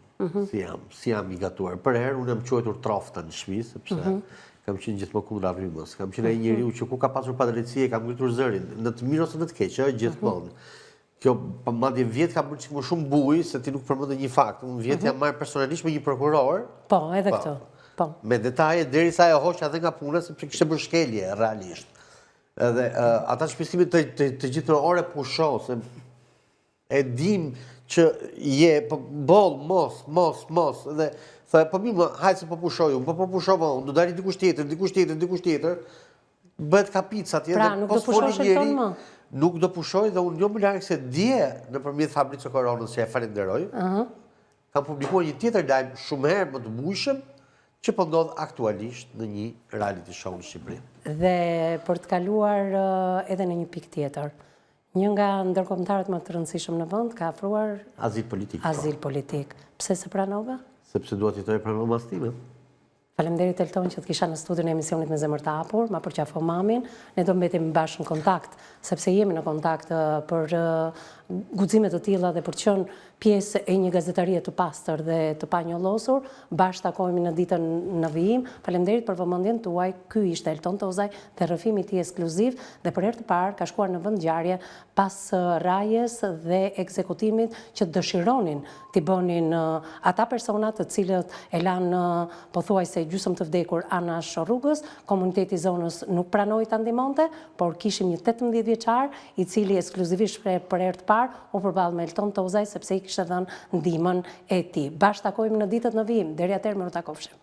si jam i gatuar. Për herë unë jam quajtur trofta në shtëpi, sepse kam qenë gjithmonë kundra rrymës. Kam qenë ai njeriu që ku ka pasur padrejtësi e kam ngritur zërin, në të mirë ose në të keq, gjithmonë. Kjo madje vjet ka bërë më shumë buj se ti nuk përmend një fakt. Unë vjet jam marrë personalisht me një prokuror. Po, edhe këtë. Po. Me detaje derisa e hoqa edhe nga puna sepse kishte bërë shkelje realisht. Edhe ata shpjegimet të gjithë ore pusho se e dim që je, boll, mos, dhe thë, po mirë, hajtë se po pushoj unë, po pushova unë, do dali dikush tjetër, bëhet kapica atje. Pra, nuk do pushosh Elton më? Nuk do pushoj dhe unë jo më larg se dje nëpërmjet Fabrizio Coronës, që e falenderoj, kam publikuar një tjetër lajm shumë herë më të bujshëm, që po ndodh aktualisht në një reality show në Shqipëri. Dhe për të kaluar edhe në një pikë tjetër, një nga ndërkombëtarët më të rëndësishëm në vend ka afruar azil politik. Pse se pranove? Sepse dua të jetoj pranë mamës time. Faleminderit Elton që të kisha në studion e emisionit Me Zemër të Hapur, ma përqafo mamin, ne do mbetemi bashkë në kontakt, sepse jemi në kontakt për guximet të tilla dhe për të qenë pjesë e një gazetarie të pastër dhe të panjollosur. Bashkë takohemi në ditën në vijim. Faleminderit për vëmendjen tuaj. Ky ishte Elton Tozaj dhe rrëfimi i tij ekskluziv dhe për herë të parë ka shkuar në vend ngjarje pas rajes dhe ekzekutimit që dëshironin t'i bënin ata persona të cilët e lanë pothuajse gjysmë të vdekur anash rrugës. Komuniteti i zonës nuk pranoi ta ndihmonte, por kishim një 18 vjeçar i cili ekskluzivisht për herë të parë u përball me Elton Tozaj sepse i kishte dhënë ndihmën e tij. Bashkë takohemi në ditët në vijim. Deri atëherë, miru takofshim.